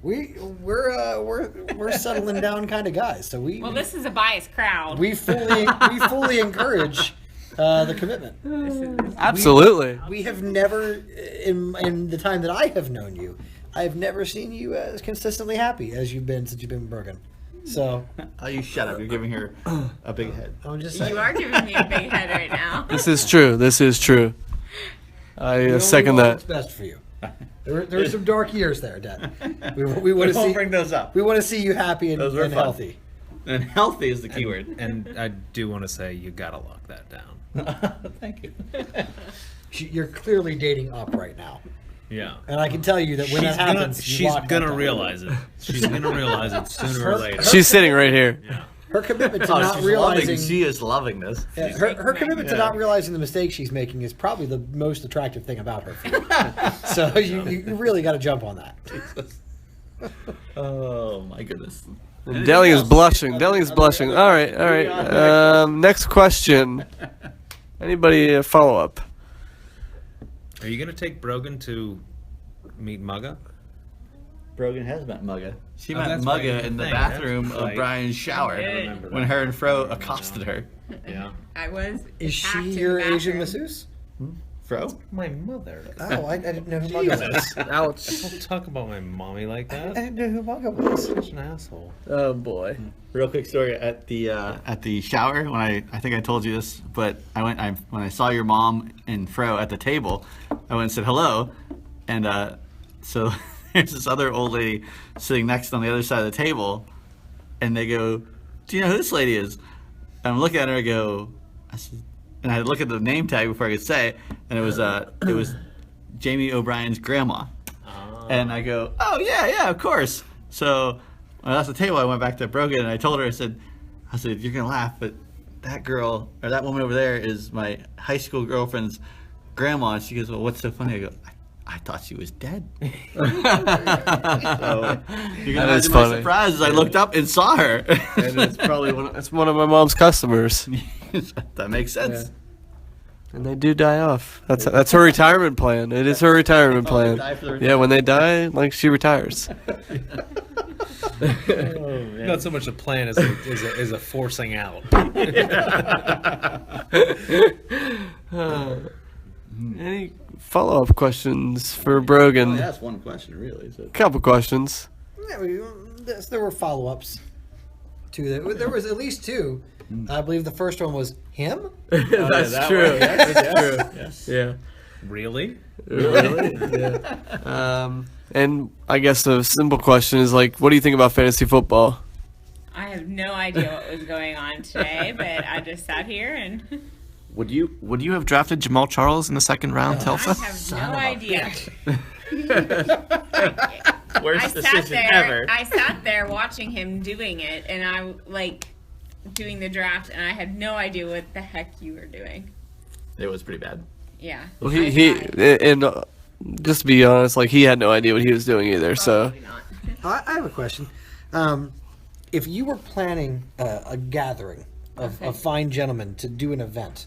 We're settling down kind of guys. So Well, this is a biased crowd. we fully encourage the commitment. Absolutely. We have never, in the time that I have known you, I have never seen you as consistently happy as you've been since you've been broken. So Oh, you shut up. You're giving her a big head. I'm just saying. You are giving me a big head right now. This is true. I we only second want that. what's best for you. There were some dark years there, Dad. We want to Don't see. bring those up. We want to see you happy and, Those were and fun. healthy. And healthy is the key word. And I do want to say you got to lock that down. Thank you. You're clearly dating up right now, Yeah. and I can tell you that when that happens, you she's lock that gonna down. realize it. She's gonna realize it sooner or later. She's sitting right here. Yeah. Her commitment to Oh, not she's realizing loving. She is loving this. Yeah, her commitment to Yeah. not realizing the mistake she's making is probably the most attractive thing about her. So you really got to jump on that. Oh my goodness. Delling is blushing. Delling is blushing. All right. Next question. Anybody follow up? Are you gonna take Brogan to meet Mugga? Brogan has met Mugga. She Oh, met that's right, Mugga in the thing. bathroom That's of right. Brian's shower I remember when that. her and Fro accosted her. Yeah. I was. Is attacked in she the your Asian bathroom. masseuse? Fro? My mother. Oh, I didn't know who Mugga was. Ouch. Don't talk about my mommy like I that. didn't know who Mugga was. Such an asshole. Oh boy. Real quick story at the shower when I think I told you this, but when I saw your mom and Fro at the table, I went and said hello, and so there's this other old lady sitting next on the other side of the table, and they go, "Do you know who this lady is?" And I'm looking at her, I said, and I had to look at the name tag before I could say it, and it was Jamie O'Brien's grandma. And I go, "Oh yeah, of course." So when I left the table, I went back to Brogan and I told her, I said, "You're gonna laugh, but that girl or that woman over there is my high school girlfriend's grandma." And she goes, "Well, what's so funny?" I go, "I thought she was dead." So you can That is imagine my funny. surprise as I looked up and saw her. And it's probably one of my mom's customers, That makes sense. and they do die off. That's her retirement plan. It is her retirement Oh, they plan. die for the Yeah, when they die, like she retires. Not so much a plan as a forcing out. Any follow-up questions for Brogan? That's one question, really. So. Couple questions. Yeah, there were follow-ups to that. There was at least two. I believe the first one was him. That's that true. one. That's true. Yes. Yeah. Really? Really? Yeah. And I guess the simple question is like, what do you think about fantasy football? I have no idea what was going on today, but I just sat here and Would you have drafted Jamal Charles in the second round, I Telfa? have no idea. Worst I sat decision there. ever. I sat there watching him doing it, and I like doing the draft, and I had no idea what the heck you were doing. It was pretty bad. Yeah. Well, I he died. and just to be honest, like he had no idea what he was doing either. So Probably not. I have a question. If you were planning a gathering of fine gentlemen to do an event,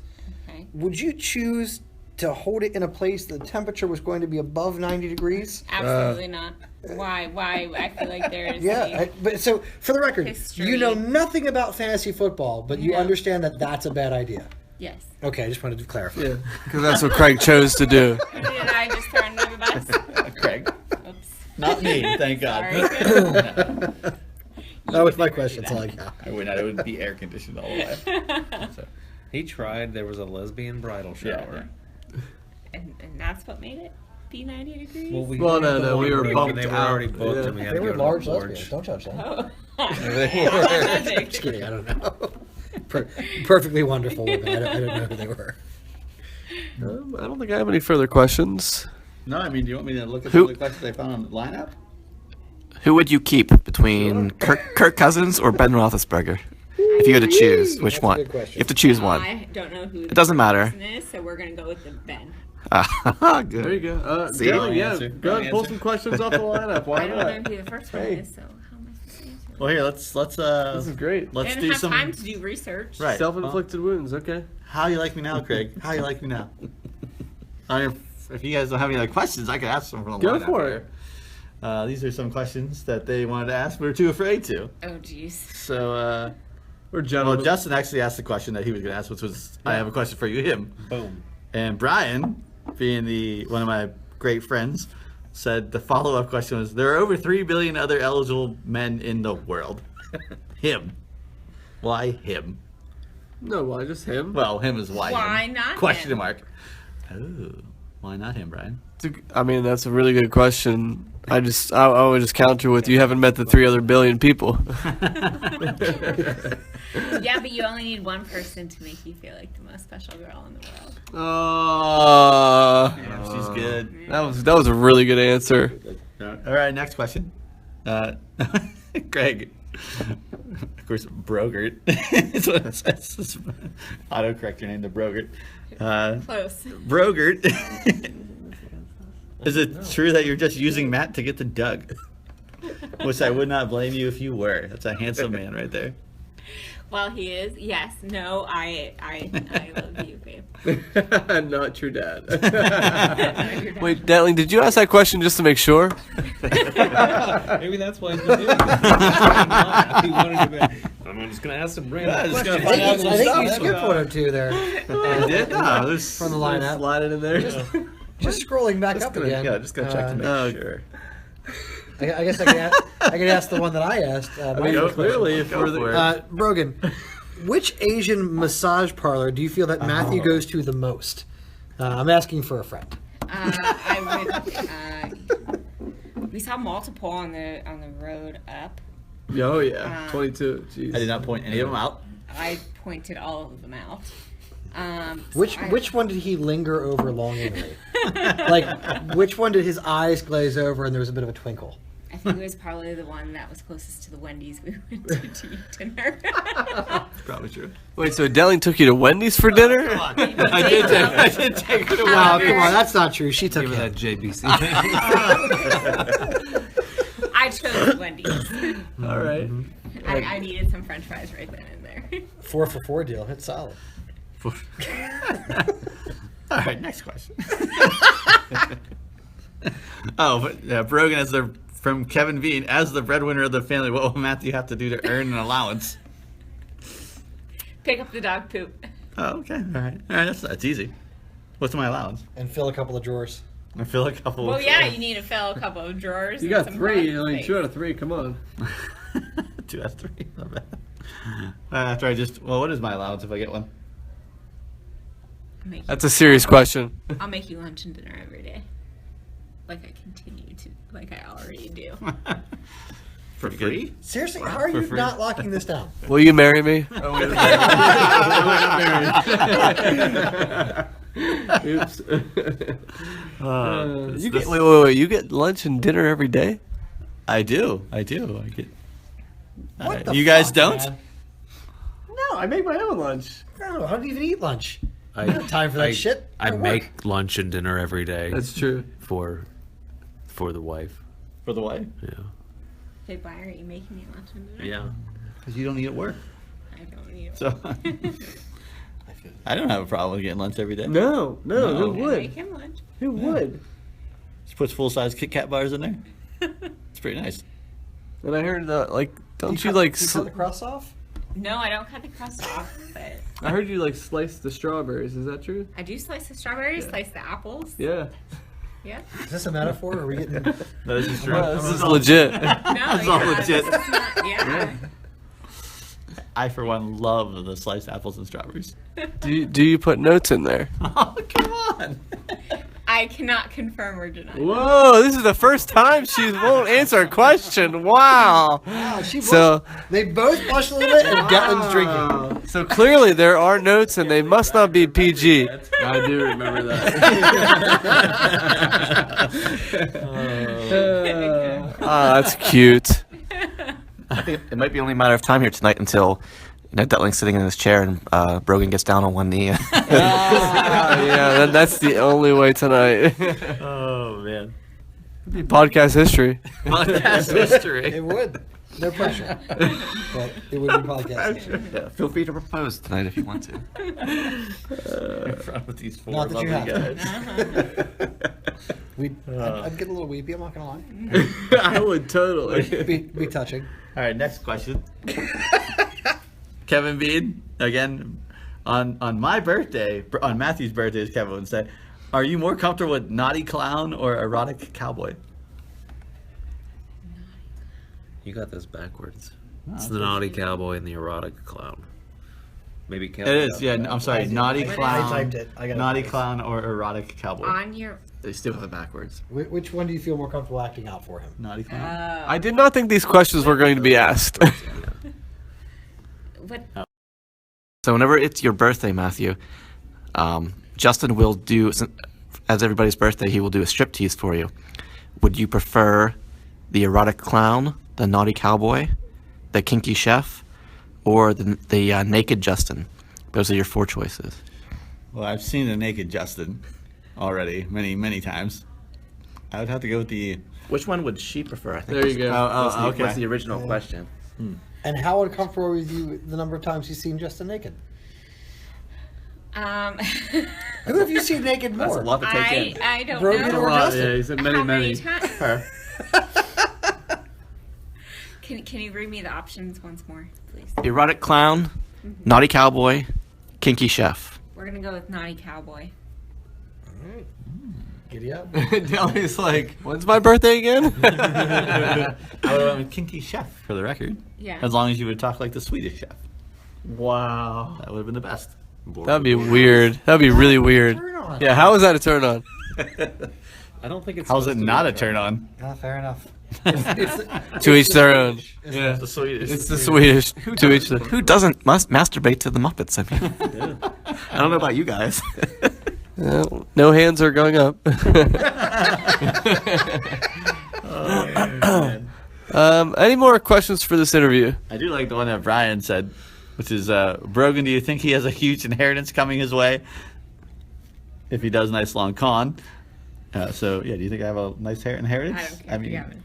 Okay. would you choose to hold it in a place the temperature was going to be above 90 degrees? Absolutely not. Why? I feel like there is. Yeah, but so for the record, History. you know nothing about fantasy football, but you No. understand that that's a bad idea. Yes. Okay, I just wanted to clarify. yeah, because that's what Craig chose to do. Did I just throw under the bus? Craig. Oops. Not me, thank God. Sorry. That was my question. That's all I got. I would not. It would be air conditioned all the way. So, He tried. There was a lesbian bridal Yeah, shower. and that's what made it be 90 degrees? Well, no, we were They bumped were out. already booked, Yeah. and we had They to were go to large the lesbians. porch. Don't judge them. Oh. Just kidding. I don't know. Perfectly wonderful women. I don't know who they were. I don't think I have any further questions. no, I mean, do you want me to look at Who- some of the questions I found on the lineup? Who would you keep between Kirk Cousins or Ben Roethlisberger? If you had to choose, which That's a one? good question. You have to choose one. I don't know who. It doesn't matter. Is, so we're gonna go with the Ben. Good. There you go. See? Dylan, Wrong yeah, answer. go ahead and pull Wrong some questions off the lineup. Why I don't not? know who the first one Hey. is, so how am I supposed to answer? Well, here let's This is great. let's I do didn't have some. time to do research. Right. Self-inflicted wounds. Okay. How you like me now, Craig? How you like me now? I mean, if you guys don't have any other questions, I could ask them from the Go lineup for here. These are some questions that they wanted to ask, but were too afraid to. Oh jeez. So, We're well, gentlemen. Justin actually asked the question that he was going to ask, which was, "I have a question for you, him." Boom. And Brian, being one of my great friends, said the follow-up question was, "There are over 3 billion other eligible men in the world. Him. Why him?" No, why just him? Well, him is why. Why him. not Question him? mark. Oh, why not him, Brian? I mean, that's a really good question. I would just counter with you haven't met the 3 other billion people. Yeah, but you only need one person to make you feel like the most special girl in the world. Yeah, she's good. That was a really good answer. All right, next question. Greg. Of course, Brogert. That's what it says. It's autocorrect your name to Brogert. Close. Brogert. Is it true that you're just using Matt to get to Doug? Which I would not blame you if you were. That's a handsome man right there. Well, he is. Yes. No. I love you, babe. Not your dad. Wait, Datling, did you ask that question just to make sure? Maybe that's why he's been doing it. He wanted to be, I'm just going to ask some random just questions. gonna find out some I think stuff. you skipped one or two there. I did? No, there's From the lineup. Slide it in there. Just scrolling back up again. Yeah, just gonna check to make sure. I guess I could ask the one that I asked. my first Clearly, if Go we're for the, it. Brogan, which Asian massage parlor do you feel that Matthew goes to the most? I'm asking for a friend. I would. We saw multiple on the road up. oh yeah, 22. Jeez. I did not point any of them out. I pointed all of them out. Which one did he linger over longingly? Like, which one did his eyes glaze over and there was a bit of a twinkle? I think it was probably the one that was closest to the Wendy's we went to eat dinner. Probably true. Wait, so Datling took you to Wendy's for dinner? I did take it away. Oh, come on, that's not true. She took Give her that him. JBC. I chose Wendy's. All right. I needed some French fries right then and there. 4 for 4 deal. It's solid. All right, next question. Brogan from Kevin Bean, as the breadwinner of the family, what will Matthew have to do to earn an allowance? Pick up the dog poop. Oh, okay. All right. That's easy. What's my allowance? And fill a couple of drawers. I feel a couple. Well, of yeah, you need to fill a couple of drawers. You and got some 3. closet space. 2 out of 3. Come on. 2 out of 3. Not bad. After what is my allowance if I get one? That's a serious question. I'll make you lunch and dinner every day. Like I already do. For free? Seriously, how are For you free. not locking this down? Will you marry me? Oops. Wait. You get lunch and dinner every day? I do. I get. What the you guys fuck, don't? man? No, I make my own lunch. No, how do you even eat lunch? I don't have time for that shit. I I work. make lunch and dinner every day That's true. for the wife. For the wife? Yeah. Hey, why are you making me lunch and dinner? Yeah. Because you don't eat at work. I don't need it. So I don't have a problem with getting lunch every day. No, who No. I would? make him lunch. Who would? Just puts full-size Kit Kat bars in there. It's pretty nice. And I heard don't you cut the crust off? No, I don't cut the crust off, but I heard you slice the strawberries. Is that true? I do slice the strawberries, slice the apples. Yeah. Yeah. Is this a metaphor? Or are we getting? No, this is true. This is legit. No, It's all legit. this is not- yeah. I, for one, love the sliced apples and strawberries. Do you put notes in there? Oh, come on. I cannot confirm or deny. Whoa, this is the first time she won't answer a question. Wow. Wow, she So, they both blushed a little bit, and Gatlin's drinking. so clearly there are notes and they must not be PG. I do remember that. That's cute. I think it might be only a matter of time here tonight until Datling's sitting in his chair and Brogan gets down on one knee. Yeah, that's the only way tonight. Oh, man. Podcast history. Podcast history. It would. No pressure. But it would be podcast. Yeah, feel free to propose tonight if you want to. In front of these 4 Not that you lovely have guys. I'd get a little weepy. I'm not gonna lie. I would totally. Be touching. All right, next question. Kevin Bean, again, on my birthday, on Matthew's birthday, as Kevin would say, are you more comfortable with naughty clown or erotic cowboy? You got this backwards. It's the naughty cowboy and the erotic clown. Maybe It is, yeah. I'm sorry, naughty I clown. typed it. I got it. Naughty clown or erotic cowboy? On your. They still have it backwards. Which one do you feel more comfortable acting out for him? Naughty clown. I did not think these questions were going to be asked. What? So whenever it's your birthday, Matthew, Justin will do, as everybody's birthday, he will do a striptease for you. Would you prefer the erotic clown, the naughty cowboy, the kinky chef, or the naked Justin? Those are your 4 choices. Well, I've seen the naked Justin already many times. I would have to go with the. Which one would she prefer? I think There you go. Oh, okay. was the original question. And how uncomfortable were you the number of times you've seen Justin naked? Who have you seen naked That's a more? lot to take in. I don't Brogan know. or Well, Justin? yeah, he said How many. times? Her. Can you read me the options once more, please? Erotic clown, naughty cowboy, kinky chef. We're gonna go with naughty cowboy. Giddy up. Deli's like, when's my birthday again? I would have went with kinky chef for the record. Yeah. As long as you would talk like the Swedish chef. Wow. That would have been the best. That'd be weird. That'd be really weird. Turn on. Yeah, how is that a turn on? I don't think it's. How's it supposed to not be a turn on? Fair enough. To each their own. Yeah, the Swedish. It's the Swedish. To each their Who doesn't masturbate to the Muppets? I mean, I don't know about you guys. No hands are going up. Any more questions for this interview? I do like the one that Brian said, which is, Brogan, do you think he has a huge inheritance coming his way if he does nice long con? So, yeah, do you think I have a nice inheritance? I don't care if you haven't.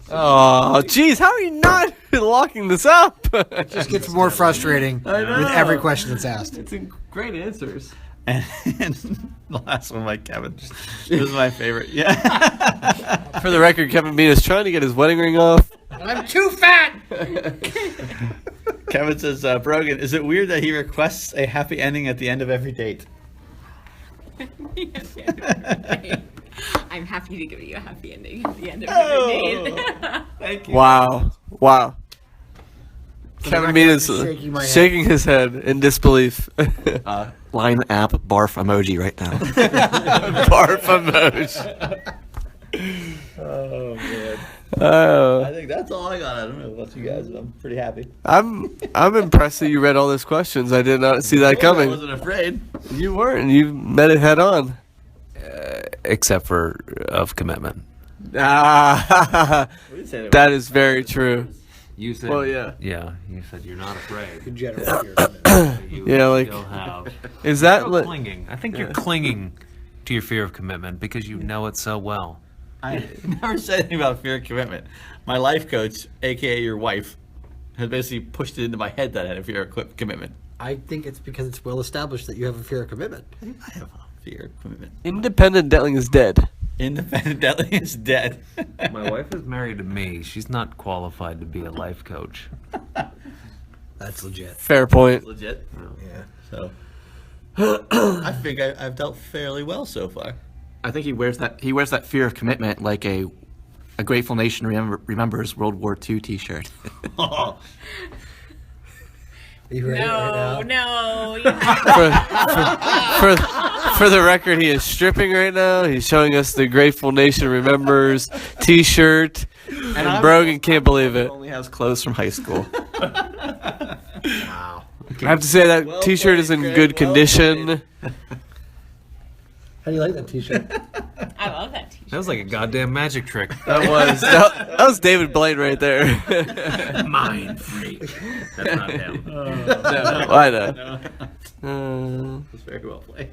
Oh, jeez, how are you not locking this up? It just gets more frustrating with every question that's asked. It's great answers. And the last one by Kevin. This is my favorite. Yeah. For the record, Kevin Bean is trying to get his wedding ring off. I'm too fat! Kevin says, Brogan, is it weird that he requests a happy ending at the end of every date? I'm happy to give you a happy ending at the end of every day. Thank you. Wow. Kevin Bean is shaking my head. shaking his head in disbelief. Line app barf emoji right now. Barf emoji. Oh, man. Oh. I think that's all I got. I don't know about you guys, but I'm pretty happy. I'm impressed that you read all those questions. I did not see that I coming. wasn't afraid. You weren't. You met it head on. except for of commitment. Ah, We didn't say that. that is very true. You said, Well, yeah. yeah. You said you're not afraid. Generate your You Yeah, like- still have. Is that Still clinging? I think you're clinging to your fear of commitment because you know it so well. I never said anything about fear of commitment. My life coach, aka your wife, has basically pushed it into my head that I had a fear of commitment. I think it's because it's well established that you have a fear of commitment. I have a fear of commitment. independent Detling is dead? Independent Deli is dead. My wife is married to me. She's not qualified to be a life coach. That's legit. Fair point. Legit. Yeah. So I think I've dealt fairly well so far. I think he wears that fear of commitment like a Grateful Nation remembers World War II T-shirt. Oh, Are you ready right now? No. You have For the record, he is stripping right now. He's showing us the Grateful Nation Remembers T-shirt, and Brogan can't believe it. Only has clothes from high school. Wow. I have to say that Well T-shirt is in played, good Craig, well condition. How do you like that T-shirt? I love that t-shirt. That was like a goddamn magic trick. That was David Blaine right there. Mind freak. That's not him. No, I know. that's very well played.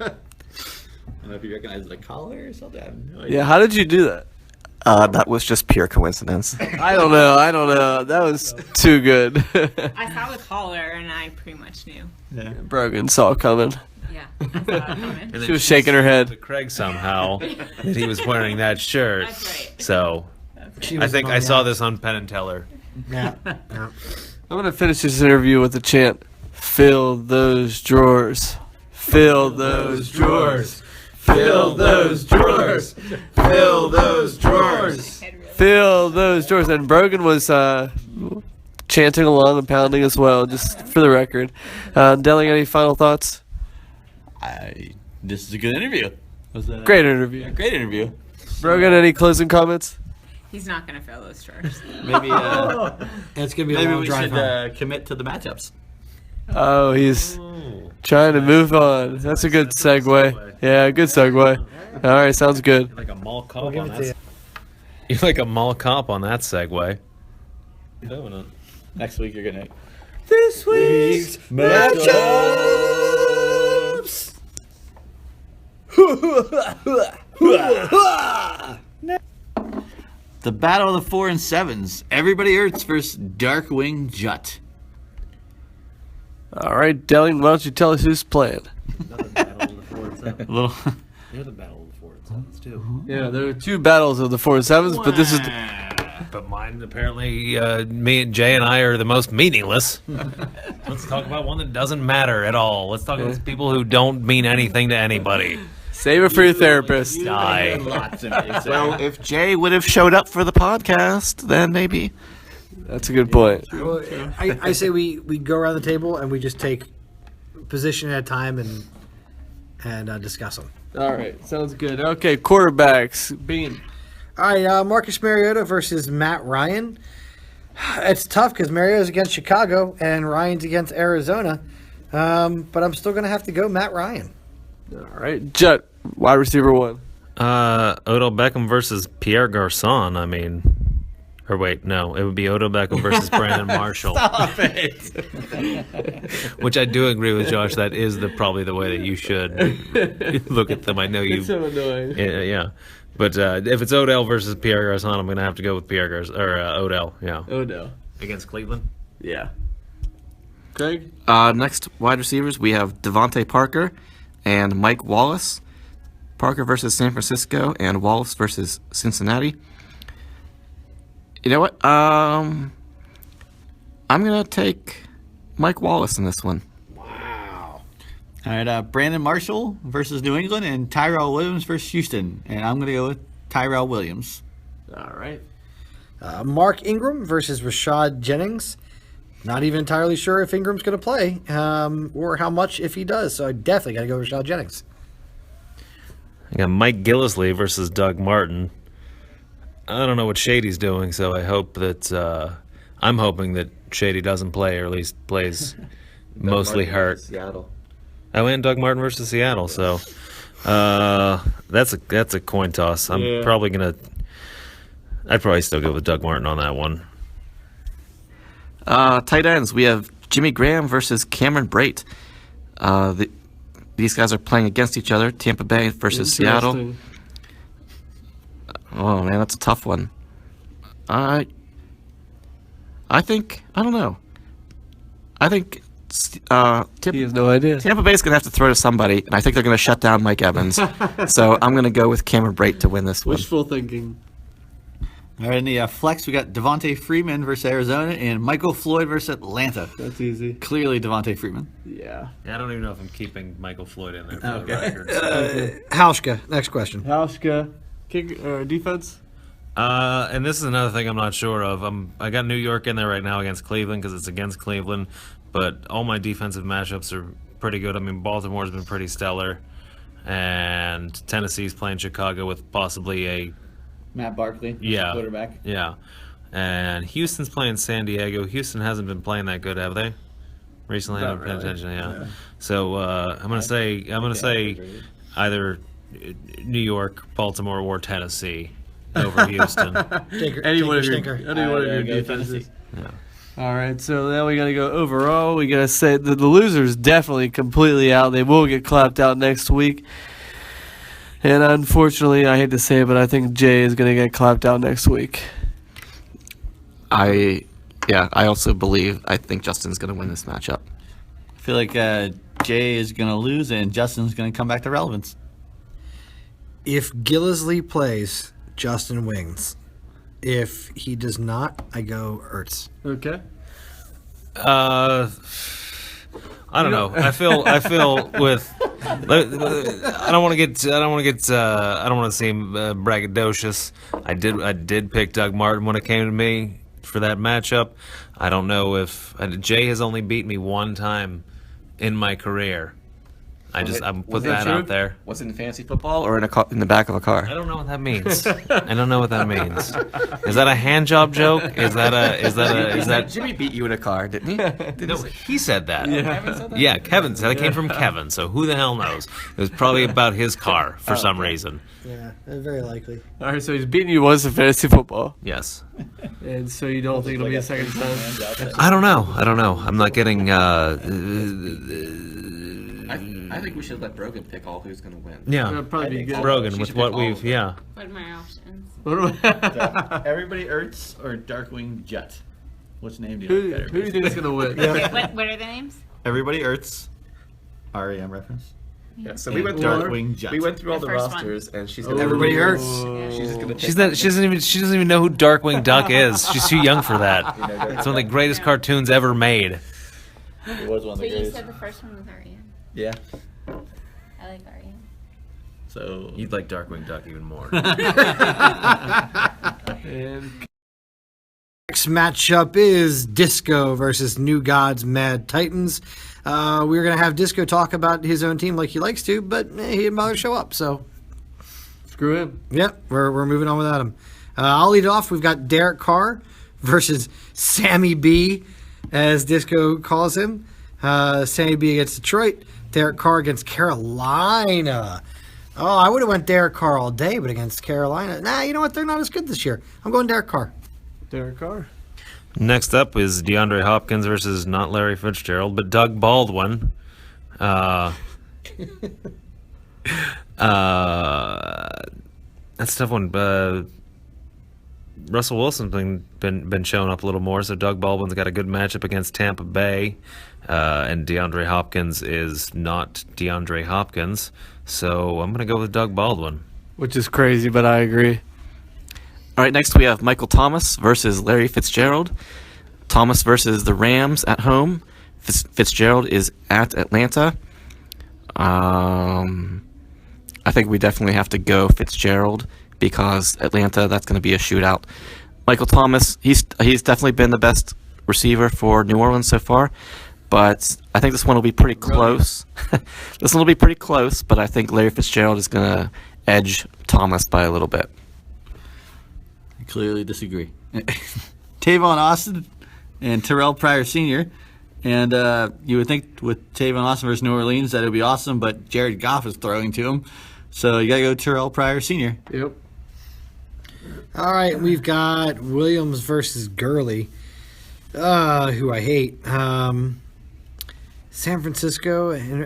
I don't know if you recognize the collar or something. I have no idea. Yeah, how did you do that? That was just pure coincidence. I don't know. That was too good. I saw the collar and I pretty much knew. Yeah. Brogan saw it coming. Yeah, I saw it coming. And then She was shaking her To head. Craig somehow that he was wearing that shirt. That's right. So I think I saw this on Penn and Teller. Yeah. I'm gonna finish this interview with a chant. Fill those drawers. Fill those drawers. Fill those drawers. Fill those drawers. Head really- Fill those drawers. And Brogan was chanting along and pounding as well, just for the record. Deli, any final thoughts? This is a good interview. Was that Great interview. a great interview? Brogan, any closing comments? He's not gonna fill those drawers. Maybe And it's gonna be a maybe long we drive should home. commit to the matchups. Oh, he's trying to move on. That's a good segue. Yeah, good segue. All right, sounds good. You're like a mall cop We'll give on it to that. You're like a mall cop on that segue. Doing it. Next week you're gonna. This week's matchups. The battle of the 4 and 7s. Everybody Hurts versus Darkwing Jut. All right, Delling, why don't you tell us who's playing? Another battle of the 4 and 7. A little. They're the battle of the 4 and 7s too. Yeah, there are 2 battles of the 4 and 7s, but this is But mine, apparently, me and Jay and I are the most meaningless. Let's talk about one that doesn't matter at all. Let's talk about people who don't mean anything to anybody. save it for your therapist. Die. Lots of it. Well, if Jay would have showed up for the podcast, then maybe. That's a good point. Well, I say we go around the table and we just take position at a time and discuss them. All right, sounds good. Okay, quarterbacks. Bean. All right, Marcus Mariota versus Matt Ryan. It's tough because Mariota's against Chicago and Ryan's against Arizona, but I'm still going to have to go Matt Ryan. All right, Jet, wide receiver 1. Odell Beckham versus Pierre Garçon. I mean, or wait, no, it would be Odell Beckham versus Brandon Marshall. Stop it. Which I do agree with Josh. That is probably the way that you should look at them. I know you. It's so annoying. Yeah. But if it's Odell versus Pierre Garçon, I'm going to have to go with Odell. Yeah. Odell. Against Cleveland. Yeah. Craig? Next wide receivers, we have Devontae Parker and Mike Wallace. Parker versus San Francisco and Wallace versus Cincinnati. You know what? I'm going to take Mike Wallace in this one. All right, Brandon Marshall versus New England and Tyrell Williams versus Houston. And I'm going to go with Tyrell Williams. All right. Mark Ingram versus Rashad Jennings. Not even entirely sure if Ingram's going to play or how much if he does. So I definitely got to go Rashad Jennings. I got Mike Gillisley versus Doug Martin. I don't know what Shady's doing, so I hope that I'm hoping that Shady doesn't play, or at least plays mostly hurt. Seattle. I went Doug Martin versus Seattle, so that's a coin toss. I'd probably still go with Doug Martin on that one. Tight ends, we have Jimmy Graham versus Cameron Brate. These guys are playing against each other. Tampa Bay versus Seattle. Interesting. Oh man, that's a tough one. I don't know. I think He has no idea. Tampa Bay's going to have to throw to somebody, and I think they're going to shut down Mike Evans. So I'm going to go with Cameron Brate to win this one. Wishful thinking. All right, in the flex, we got Devontae Freeman versus Arizona and Michael Floyd versus Atlanta. That's easy. Clearly Devontae Freeman. Yeah. I don't even know if I'm keeping Michael Floyd in there for the Okay. record. Hauschka, next question. Hauschka, kick defense. And this is another thing I'm not sure of. I got New York in there right now against Cleveland because it's against Cleveland, but all my defensive matchups are pretty good. I mean, Baltimore's been pretty stellar, and Tennessee's playing Chicago with possibly a Matt Barkley, quarterback. Yeah, and Houston's playing San Diego. Houston hasn't been playing that good, have they? Recently, I haven't paid attention. Yeah. So I'm gonna say either New York, Baltimore, or Tennessee over Houston. Any one of your defenses. Yeah. All right, so now we got to go overall. We got to say the losers definitely completely out. They will get clapped out next week. And unfortunately, I hate to say it, but I think Jay is going to get clapped out next week. I think Justin's going to win this matchup. I feel like Jay is going to lose and Justin's going to come back to relevance. If Gillisley plays, Justin wins. If he does not, I go Ertz. Okay. I don't know. I feel with. I don't want to seem braggadocious. I did pick Doug Martin when it came to me for that matchup. I don't know if Jay has only beat me one time in my career. I'm put that out there. Was it in fantasy football or in the back of a car? I don't know what that means. I don't know what that means. Is that a hand job joke? Is that Jimmy beat you in a car, didn't he? No, he said that. Yeah, Kevin said it came from Kevin, so who the hell knows? It was probably about his car for some reason. Yeah, very likely. All right, so he's beating you once in fantasy football. Yes. And so you don't think it'll be a second time? I don't know. I'm not getting I think we should let Brogan pick all who's going to win. yeah. That'd probably be good. Brogan She with should what pick all we've of them. yeah. What are my options? Everybody Ertz or Darkwing Jet? Which name do you Who like better? do you think is gonna win? Wait, what are the names? Everybody Ertz. REM reference. Yeah, so we went through Darkwing Jet. we went through all The the first one. rosters, and she's gonna Everybody hurts. She's just gonna. She's not. She doesn't even know who Darkwing Duck is. She's too young for that. It's one of the greatest cartoons ever made. It was one of the But you greatest. said the first one was Ariane. Yeah. I like Ariane. So You'd like Darkwing Duck even more. And Next matchup is Disco versus New Gods Mad Titans. We're going to have Disco talk about his own team like he likes to, but he didn't bother to show up. So, screw him. yep, we're moving on without him. I'll lead off. We've got Derek Carr versus Sammy B, as Disco calls him. Sammy B against Detroit. Derek Carr against Carolina. Oh, I would have went Derek Carr all day, but against Carolina, nah, you know what? They're not as good this year. I'm going Derek Carr. Derek Carr. Next up is DeAndre Hopkins versus not Larry Fitzgerald, but Doug Baldwin. That's a tough one. Russell Wilson's been showing up a little more, so Doug Baldwin's got a good matchup against Tampa Bay, and DeAndre Hopkins is not DeAndre Hopkins, so I'm going to go with Doug Baldwin. Which is crazy, but I agree. All right, next we have Michael Thomas versus Larry Fitzgerald. Thomas versus the Rams at home. Fitzgerald is at Atlanta. I think we definitely have to go Fitzgerald because Atlanta, that's going to be a shootout. Michael Thomas, he's definitely been the best receiver for New Orleans so far, but I think this one will be pretty close. This one will be pretty close, but I think Larry Fitzgerald is going to edge Thomas by a little bit. I clearly disagree. Tavon Austin and Terrell Pryor Sr. And you would think with Tavon Austin versus New Orleans that it would be awesome, but Jared Goff is throwing to him. So you got to go Terrell Pryor Sr. Yep. All right, we've got Williams versus Gurley, who I hate. San Francisco, and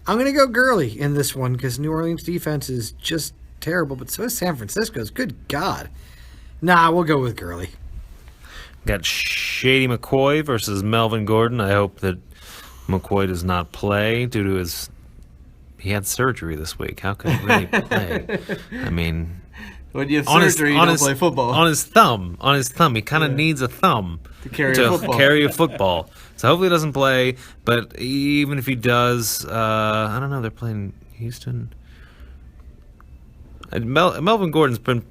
I'm going to go Gurley in this one because New Orleans defense is just terrible, but so is San Francisco's. Good God. Nah, we'll go with Gurley. Got Shady McCoy versus Melvin Gordon. I hope that McCoy does not play due to he had surgery this week. How could he really play? I mean, When you have on surgery, you don't play football. On his thumb, he kind of needs a thumb To carry a football. carry a football. So hopefully he doesn't play. But even if he does, I don't know. They're playing Houston. Melvin Gordon's been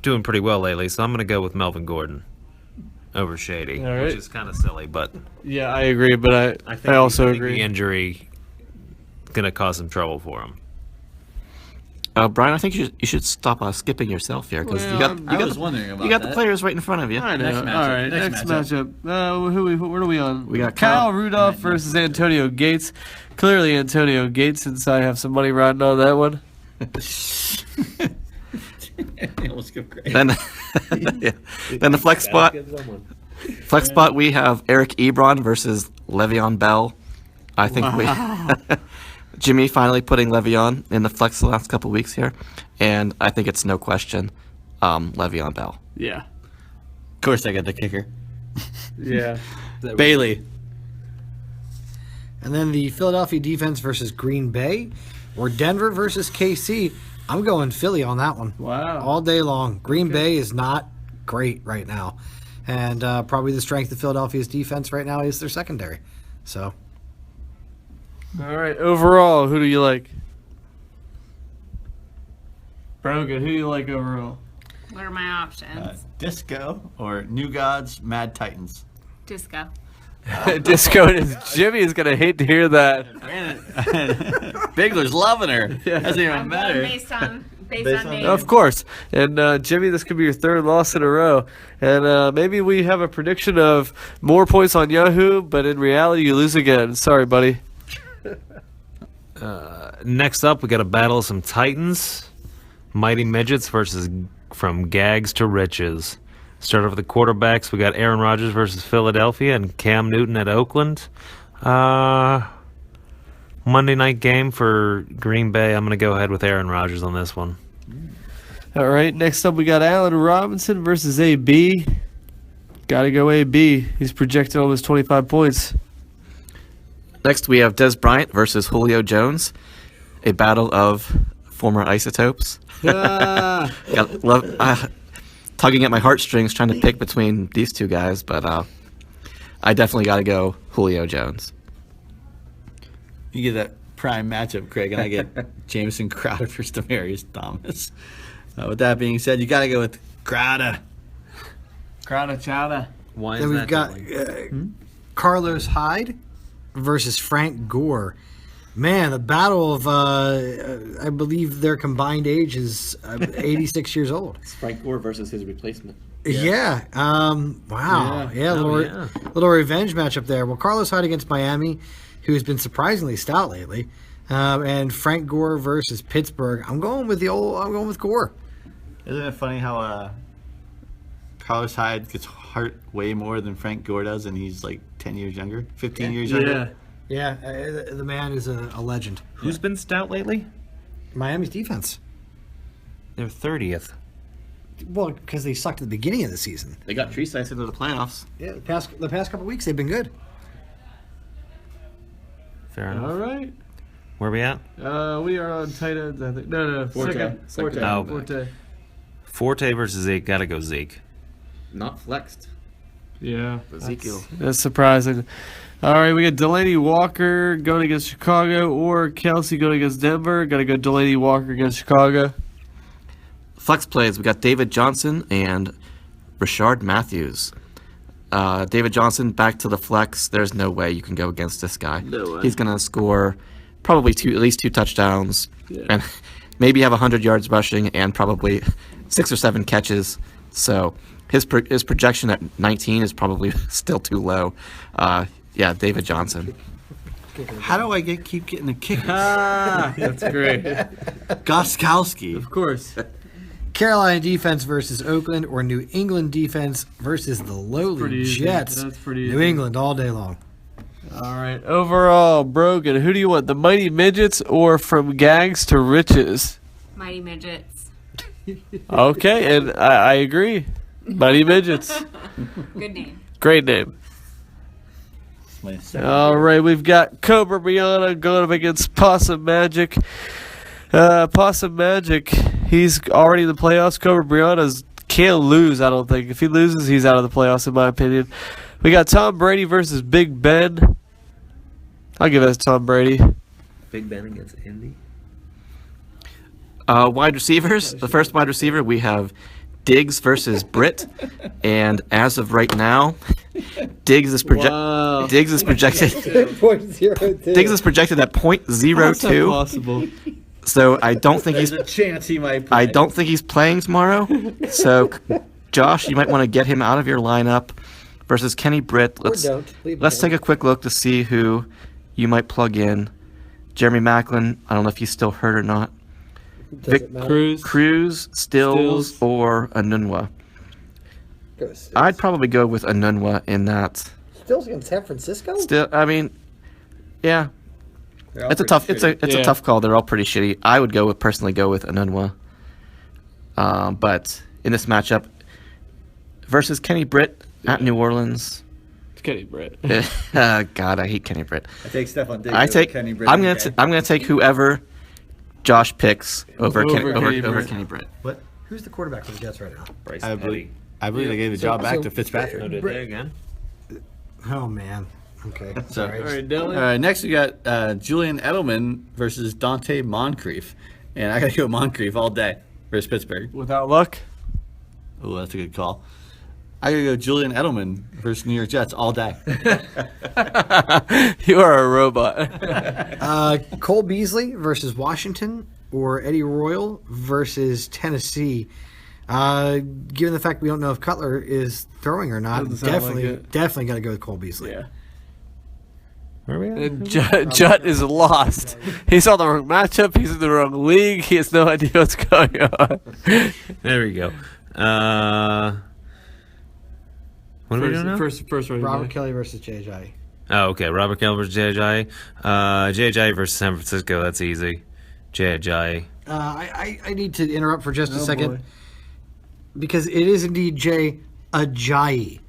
doing pretty well lately, so I'm going to go with Melvin Gordon over Shady, All right. which is kind of silly, but Yeah, I agree, but I also think agree. the injury is going to cause some trouble for him. Brian, I think you should stop skipping yourself here because Well, I was wondering about you got that. the players right in front of you. I know. Next matchup. All right, Next next matchup. Where are we on? We got Kyle Kyle Rudolph versus Antonio Gates. Clearly Antonio Gates, since I have some money riding on that one. Let's go crazy. Then, yeah. Then the flex spot. Flex spot, we have Eric Ebron versus Le'Veon Bell. I think Jimmy finally putting Le'Veon in the flex the last couple weeks here, and I think it's no question Le'Veon Bell. Yeah. Of course, I got the kicker. Yeah. Bailey. And then the Philadelphia defense versus Green Bay, or Denver versus KC. I'm going Philly on that one. Wow. All day long. Green Bay is not great right now. And probably the strength of Philadelphia's defense right now is their secondary. So, All right. Overall, who do you like? Brogan, who do you like overall? What are my options? Disco or New Gods Mad Titans. Disco. Disco is Jimmy is gonna hate to hear that. Bigler's loving her. Doesn't even I'm going matter. based on Based on names. Of course. And Jimmy, this could be your third loss in a row. And maybe we have a prediction of more points on Yahoo, but in reality, you lose again. Sorry, buddy. Next up, we got a battle of some Titans. Mighty Midgets versus From Gags to Riches. Start off with the quarterbacks. We got Aaron Rodgers versus Philadelphia and Cam Newton at Oakland. Monday night game for Green Bay. I'm going to go ahead with Aaron Rodgers on this one. All right, next up we got Allen Robinson versus AB. Got to go AB. He's projected almost 25 points. Next, we have Des Bryant versus Julio Jones, a battle of former isotopes. Tugging at my heartstrings trying to pick between these two guys, but I definitely got to go Julio Jones. You get that prime matchup, Craig, and I get Jameson Crowder versus Demaryius Thomas. With that being said, you got to go with Crowder. Crowder chowder. Why is Then we've that? got Carlos Hyde versus Frank Gore. Man, the battle of, I believe their combined age is 86 years old. It's Frank Gore versus his replacement. Yeah. Wow. Yeah. Little revenge matchup there. Well, Carlos Hyde against Miami, who's been surprisingly stout lately, and Frank Gore versus Pittsburgh. I'm going with Gore. Isn't it funny how Carlos Hyde gets hurt way more than Frank Gore does, and he's like 10 years younger, 15 years younger? Yeah. The man is a legend. Who's been stout lately? Miami's defense. They're 30th. Well, because they sucked at the beginning of the season. They got Tree Sites into the playoffs. Yeah. The past couple weeks they've been good. Fair enough. All right. Where we at? We are on tight ends, I think. No, Forte. Forte. Oh. Forte. Forte versus Zeke. Gotta go Zeke. Not flexed. Yeah. Ezekiel. That's surprising. All right, we got Delaney Walker going against Chicago or Kelsey going against Denver. Got to go Delaney Walker against Chicago. Flex plays, we got David Johnson and Rashard Matthews. David Johnson back to the flex. There's no way you can go against this guy. No way. He's going to score probably at least 2 touchdowns and maybe have 100 yards rushing and probably 6 or 7 catches. So his projection at 19 is probably still too low. Yeah, David Johnson. How do I keep getting the kickers? That's great. Goskowski. Of course. Carolina defense versus Oakland or New England defense versus the lowly Pretty easy. Jets. That's pretty New easy. England all day long. All right. Overall, Brogan, who do you want, the Mighty Midgets or From Gags to Riches? Mighty Midgets. Okay, and I agree. Mighty Midgets. Good name. Great name. All right, we've got Cobra Brianna going up against Possum Magic. Possum Magic, he's already in the playoffs. Cobra Brianna can't lose, I don't think. If he loses, he's out of the playoffs, in my opinion. We got Tom Brady versus Big Ben. I'll give it to Tom Brady. Big Ben against Indy. Wide receivers. The first wide receiver, we have Diggs versus Britt. And as of right now, Diggs is projected. Wow. Diggs is projected. 0.02. Diggs is projected at How's that .02. possible? So I don't think There's he's. a chance he might play. I don't think he's playing tomorrow. So, Josh, you might want to get him out of your lineup versus Kenny Britt. Let's take a quick look to see who you might plug in. Jeremy Maclin. I don't know if he's still hurt or not. Cruz, Stills, or Anunwa. I'd probably go with Anunwa in that. Stills against San Francisco? Still, I mean, yeah, it's a tough. It's a tough call. They're all pretty shitty. I would personally go with Anunwa. But in this matchup versus Kenny Britt at New Orleans. It's Kenny Britt. God, I hate Kenny Britt. I take Stephon Diggs. I take. Kenny Britt. I'm gonna take whoever Josh picks over Kenny Kenny Britt. What? Who's the quarterback for the Jets right now? Bryce I Petty. believe they gave the job back to Fitzpatrick. Oh, did they again? Oh, man. Okay. So, All right, Dylan. All right, next we got Julian Edelman versus Dante Moncrief. And I got to go Moncrief all day versus Pittsburgh. Without luck. Oh, that's a good call. I got to go Julian Edelman versus New York Jets all day. You are a robot. Cole Beasley versus Washington or Eddie Royal versus Tennessee. Given the fact we don't know if Cutler is throwing or not, Doesn't sound like it. definitely got to go with Cole Beasley. Yeah. Where are we at? And Judd is lost. He saw the wrong matchup. He's in the wrong league. He has no idea what's going on. There we go. What are we doing now? First running Robert back. Kelly versus J.J. Oh, okay. Robert Kelly versus J.J. J.J. versus San Francisco. That's easy. J.J. I need to interrupt for just a Oh, second boy. because it is indeed Jay Ajayi.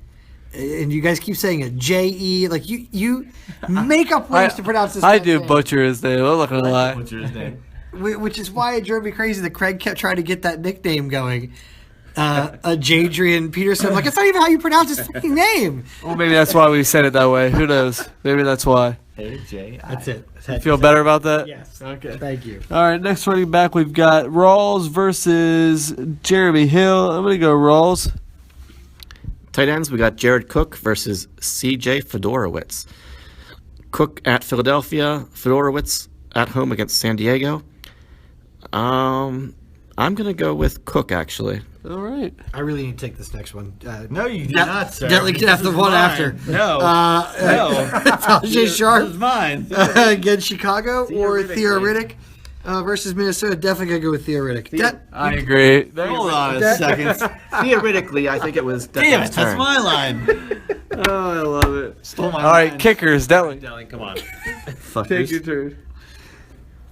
And you guys keep saying it, J-E. Like, you make up ways to pronounce this. I man's do name. butcher his name. I'm not gonna lie. What's your name? Which is why it drove me crazy that Craig kept trying to get that nickname going. Jadrian Peterson. Like, it's not even how you pronounce his freaking name. Well, maybe that's why we said it that way. Who knows? Maybe that's why. AJ. That's it. You feel better about that? Yes. Okay. Thank you. All right, next running back, we've got Rawls versus Jeremy Hill. I'm going to go Rawls. Tight ends, we got Jared Cook versus C.J. Fedorowicz. Cook at Philadelphia, Fedorowicz at home against San Diego. I'm going to go with Cook, actually. All right. I really need to take this next one. No, you do Yeah, not, sir. Definitely can have the This is one mine. after. No. No. Tajay Sharp This is mine. against Chicago or Theo Riddick versus Minnesota. Definitely going to go with Theo Riddick. I agree. Hold on a second. Theoretically, I think it was Damn it, that's my line. Oh, I love it. Stole my All right, line. kickers, Delly. Come on. Take your turn.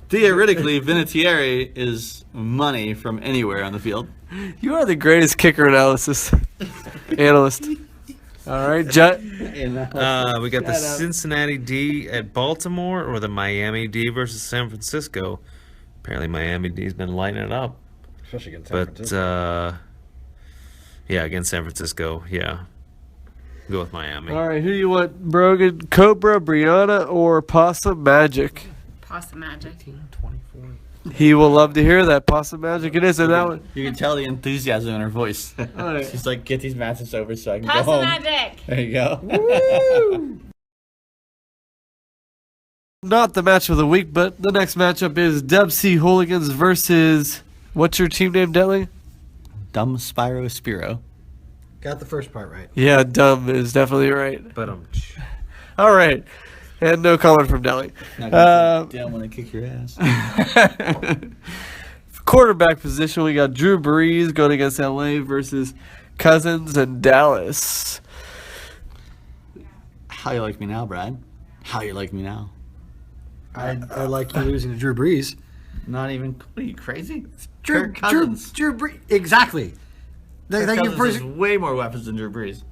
Theoretically, Vinatieri is money from anywhere on the field. You are the greatest kicker analyst. All right, Jet. We got the Cincinnati D at Baltimore or the Miami D versus San Francisco. Apparently, Miami D's been lighting it up. Especially against But, yeah, against San Francisco, yeah. Go with Miami. All right, who do you want, Brogan? Cobra, Brianna, or Possum Magic? Possum magic. He will love to hear that. Possum Magic it is, and that one. You can tell the enthusiasm in her voice. All right. She's like, get these matches over so I can go Possum home. magic. There you go. Not the match of the week, but the next matchup is Dub C Hooligans versus, what's your team name, Dentley? Dumb Spyro Spiro. Got the first part right. Yeah, Dumb is definitely right. But All right. And no comment from Delhi. Damn, when I kick your ass. Quarterback position, we got Drew Brees going against LA versus Cousins and Dallas. How you like me now, Brad? How you like me now? I like you losing to Drew Brees. Not even. What are you crazy? Drew Kirk Cousins. Drew Brees. Exactly. Kirk Thank you Cousins for has way more weapons than Drew Brees,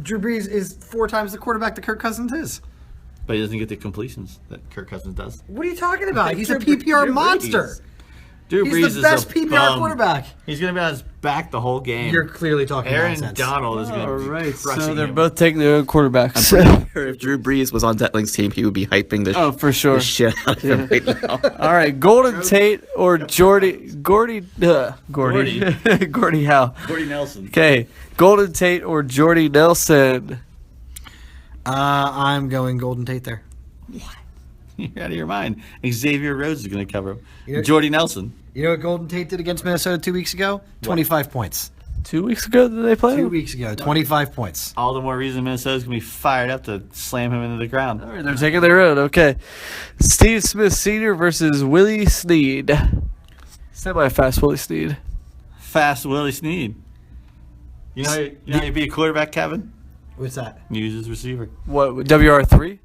Drew Brees is 4 times the quarterback that Kirk Cousins is. but he doesn't get the completions that Kirk Cousins does. What are you talking about? He's a Drew PPR monster. Brees. Drew He's Brees the is best a PPR bum. quarterback. He's gonna be on his back the whole game. You're clearly talking Aaron nonsense. Donald is gonna All be right, crushing so they're him. both taking their own quarterbacks. Sure, if Drew Brees was on Detling's team, he would be hyping the, Oh, for sure. the shit out of him right now. All right, Golden Tate or Gordy Gordy. Gordy Howe. Gordy Nelson. Okay, Golden Tate or Jordy Nelson. I'm going Golden Tate there. You're out of your mind. Xavier Rhodes is gonna cover him. You know- Jordy Nelson. You know what Golden Tate did against Minnesota 2 weeks ago? 25 points. 2 weeks ago did they play 2 him? weeks ago, 25 points. All the more reason Minnesota's gonna be fired up to slam him into the ground. All right, they're taking their own. Okay, Steve Smith Sr. versus Willie Snead. Semi-fast Willie Snead. Fast Willie Snead. You know how you be a quarterback, Kevin? What's that? Use his receiver. What, WR3?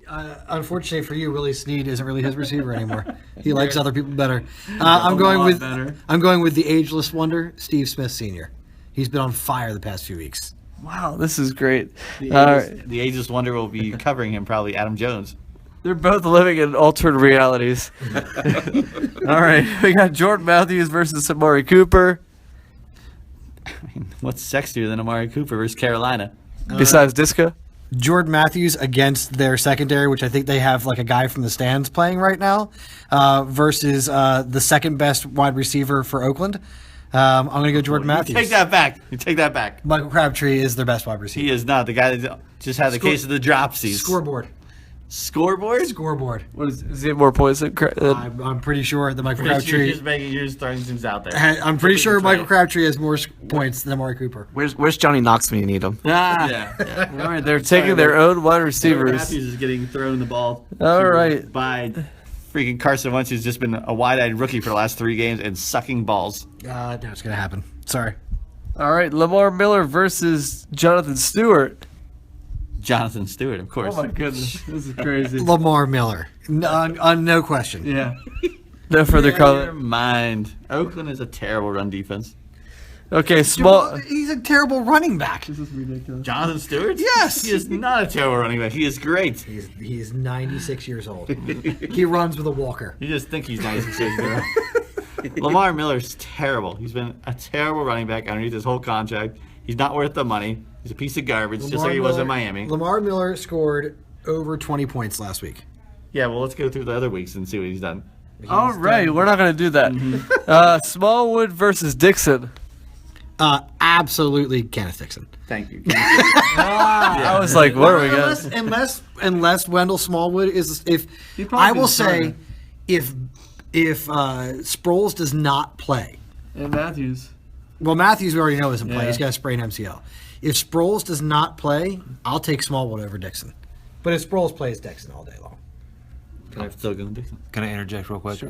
Unfortunately for you, Willie Snead isn't really his receiver anymore. He likes other people better. I'm going lot with better. I'm going with the ageless wonder, Steve Smith Sr. He's been on fire the past few weeks. Wow, this is great. The All ageless, right. the ageless wonder will be covering him, probably Adam Jones. They're both living in alternate realities. All right, we got Jordan Matthews versus Amari Cooper. I mean, what's sexier than Amari Cooper versus Carolina? Besides Disco. Jordan Matthews against their secondary, which I think they have like a guy from the stands playing right now, versus the second best wide receiver for Oakland. I'm going to go Jordan Matthews. Take that back. You take that back. Michael Crabtree is their best wide receiver. He is not the guy that just had the case of the dropsies. Scoreboard. Scoreboard? Scoreboard. What is he have more points than I'm pretty sure that Michael You're Crabtree. just throwing things out there. I'm pretty sure That's Michael right. Crabtree has more points than Amari Cooper. Where's Johnny Knox when you need him? Yeah. All right, they're taking their own wide receivers. Matthews is getting thrown the ball. All right. By freaking Carson Wentz, who's just been a wide-eyed rookie for the last 3 games and sucking balls. No, it's going to happen. Sorry. All right, Lamar Miller versus Jonathan Stewart. Jonathan Stewart, of course. Oh my goodness, this is crazy. Lamar Miller. No question. Yeah. No further Never comment. mind. Oakland is a terrible run defense. Okay, small. He's a terrible running back. Jonathan Stewart? Yes! He is not a terrible running back. He is great. He is 96 years old. He runs with a walker. You just think he's 96 years old. Lamar Miller's terrible. He's been a terrible running back underneath his whole contract. He's not worth the money. He's a piece of garbage, just like he was in Miami. Lamar Miller scored over 20 points last week. Yeah, well, let's go through the other weeks and see what he's done. All right, we're not going to do Mm-hmm. that. Smallwood versus Dixon. Absolutely Kenneth Dixon. Thank you. I was like, what are we Unless, going? unless Wendell Smallwood is probably I will be say starter. if Sproles does not play, And Matthews. well Matthews we already know doesn't play. Yeah. He's got a sprained MCL. If Sproles does not play, I'll take Smallwood over Dixon. But if Sproles plays, Dixon all day long. I'm still going Dixon. Can I interject real quick?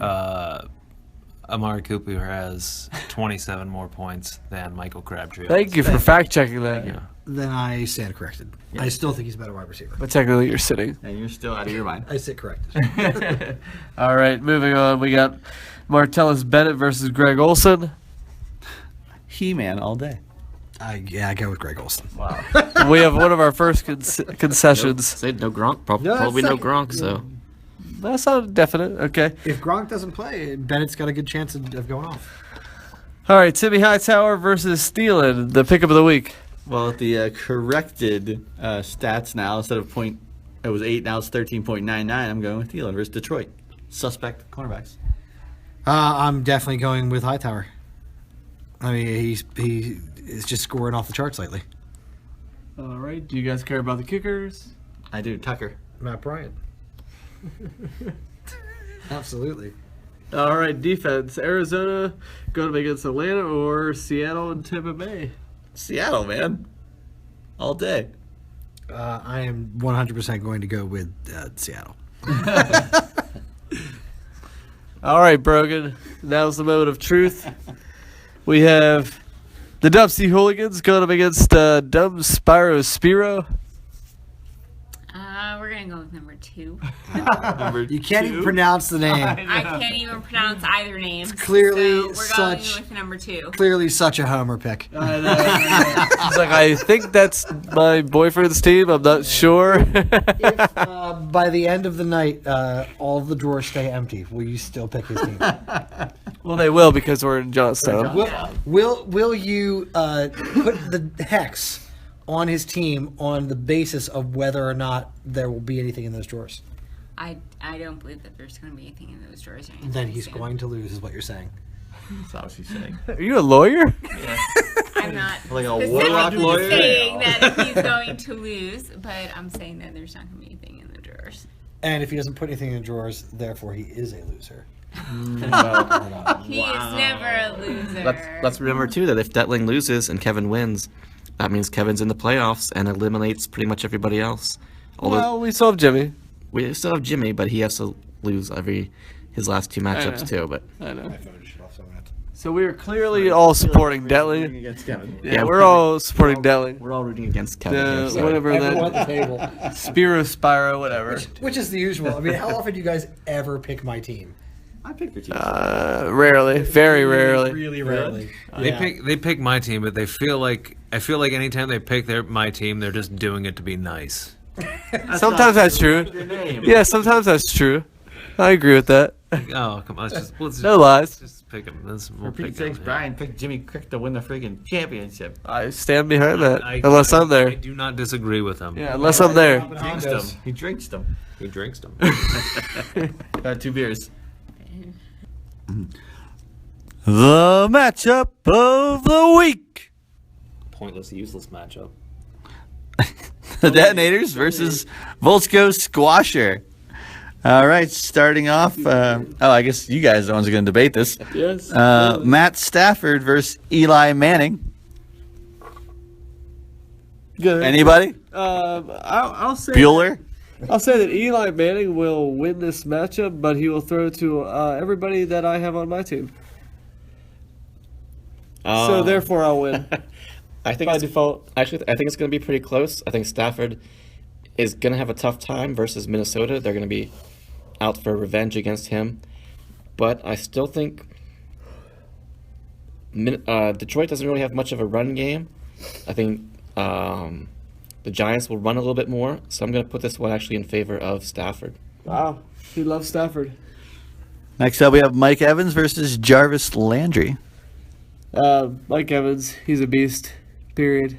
Amari Cooper has 27 more points than Michael Crabtree. Thank you for fact checking that. Yeah. Then I stand corrected. I still think he's a better wide receiver. But technically, you're sitting. And you're still out of your mind. I sit corrected. All right, moving on. We got Martellus Bennett versus Greg Olson. He-Man all day. I go with Greg Olson. We have one of our first concessions. Say no Gronk. Probably, No, probably no second. Gronk. So That's not definite. Okay. If Gronk doesn't play, Bennett's got a good chance of going off. All right, Timmy Hightower versus Steelan, the pickup of the week. Well, at the corrected stats now, instead of it was 8, now it's 13.99. I'm going with Thielen versus Detroit. Suspect cornerbacks. I'm definitely going with Hightower. I mean, he is just scoring off the charts lately. All right. Do you guys care about the kickers? I do. Tucker. Matt Bryant. Absolutely. All right, defense. Arizona going up against Atlanta or Seattle and Tampa Bay? Seattle, man. All day. I am 100% going to go with Seattle. All right, Brogan. Now's the moment of truth. We have the Dubsy Hooligans going up against Dumb Spiro. We're gonna go with number 2. Number You can't 2. even pronounce the name. I can't even pronounce either name. clearly so we're such- going with number 2. Clearly such a homer pick. He's like, I think that's my boyfriend's team. I'm not sure. If by the end of the night, all of the drawers stay empty, will you still pick his team? Well, they will because we're in Johnstown. Will you put the hex on his team on the basis of whether or not there will be anything in those drawers? I don't believe that there's going to be anything in those drawers. Then he's going to lose, is what you're saying. That's what she's saying. Are you a lawyer? I'm not Like a warlock specifically lawyer? saying that he's going to lose, but I'm saying that there's not going to be anything in the drawers. And if he doesn't put anything in the drawers, therefore he is a loser. He is never a loser. let's remember too that if Detling loses and Kevin wins, that means Kevin's in the playoffs and eliminates pretty much everybody else. Although Well, we still have Jimmy. we still have Jimmy, but he has to lose his last 2 matchups know. too. But I know. So we are clearly all supporting Detling. Against Kevin. Yeah, we're all supporting Detling. we're all rooting against Kevin. here, so. Whatever Everyone that. at the table. Spiro, whatever. Which is the usual. I mean, how often do you guys ever pick my team? I picked your team. Rarely. Very rarely. Really rarely. They pick my team, but I feel like anytime they pick my team, they're just doing it to be nice. Sometimes that's true. Yeah, sometimes that's true. I agree with that. Oh, come on, let's No lies. just pick them. We'll For pick Pete's sakes, them. Brian picked Jimmy Crick to win the freaking championship. I stand behind that. Unless I'm I there. do not disagree with him. Yeah, unless I'm there. He drinks them. He drinks them. He drinks them. Got 2 beers. The matchup of the week. Pointless, useless matchup. The Detonators versus Volsko Squasher. All right, starting off. I guess you guys are the ones who are going to debate this. Yes. Matt Stafford versus Eli Manning. Good. Anybody? I'll say Bueller? I'll say that Eli Manning will win this matchup, but he will throw to everybody that I have on my team. So therefore, I'll win I think by it's, default. actually, I think it's going to be pretty close. I think Stafford is going to have a tough time versus Minnesota. They're going to be out for revenge against him. but I still think Detroit doesn't really have much of a run game. I think the Giants will run a little bit more, so I'm going to put this one actually in favor of Stafford. Wow, he loves Stafford. Next up, we have Mike Evans versus Jarvis Landry. Mike Evans, he's a beast. Period.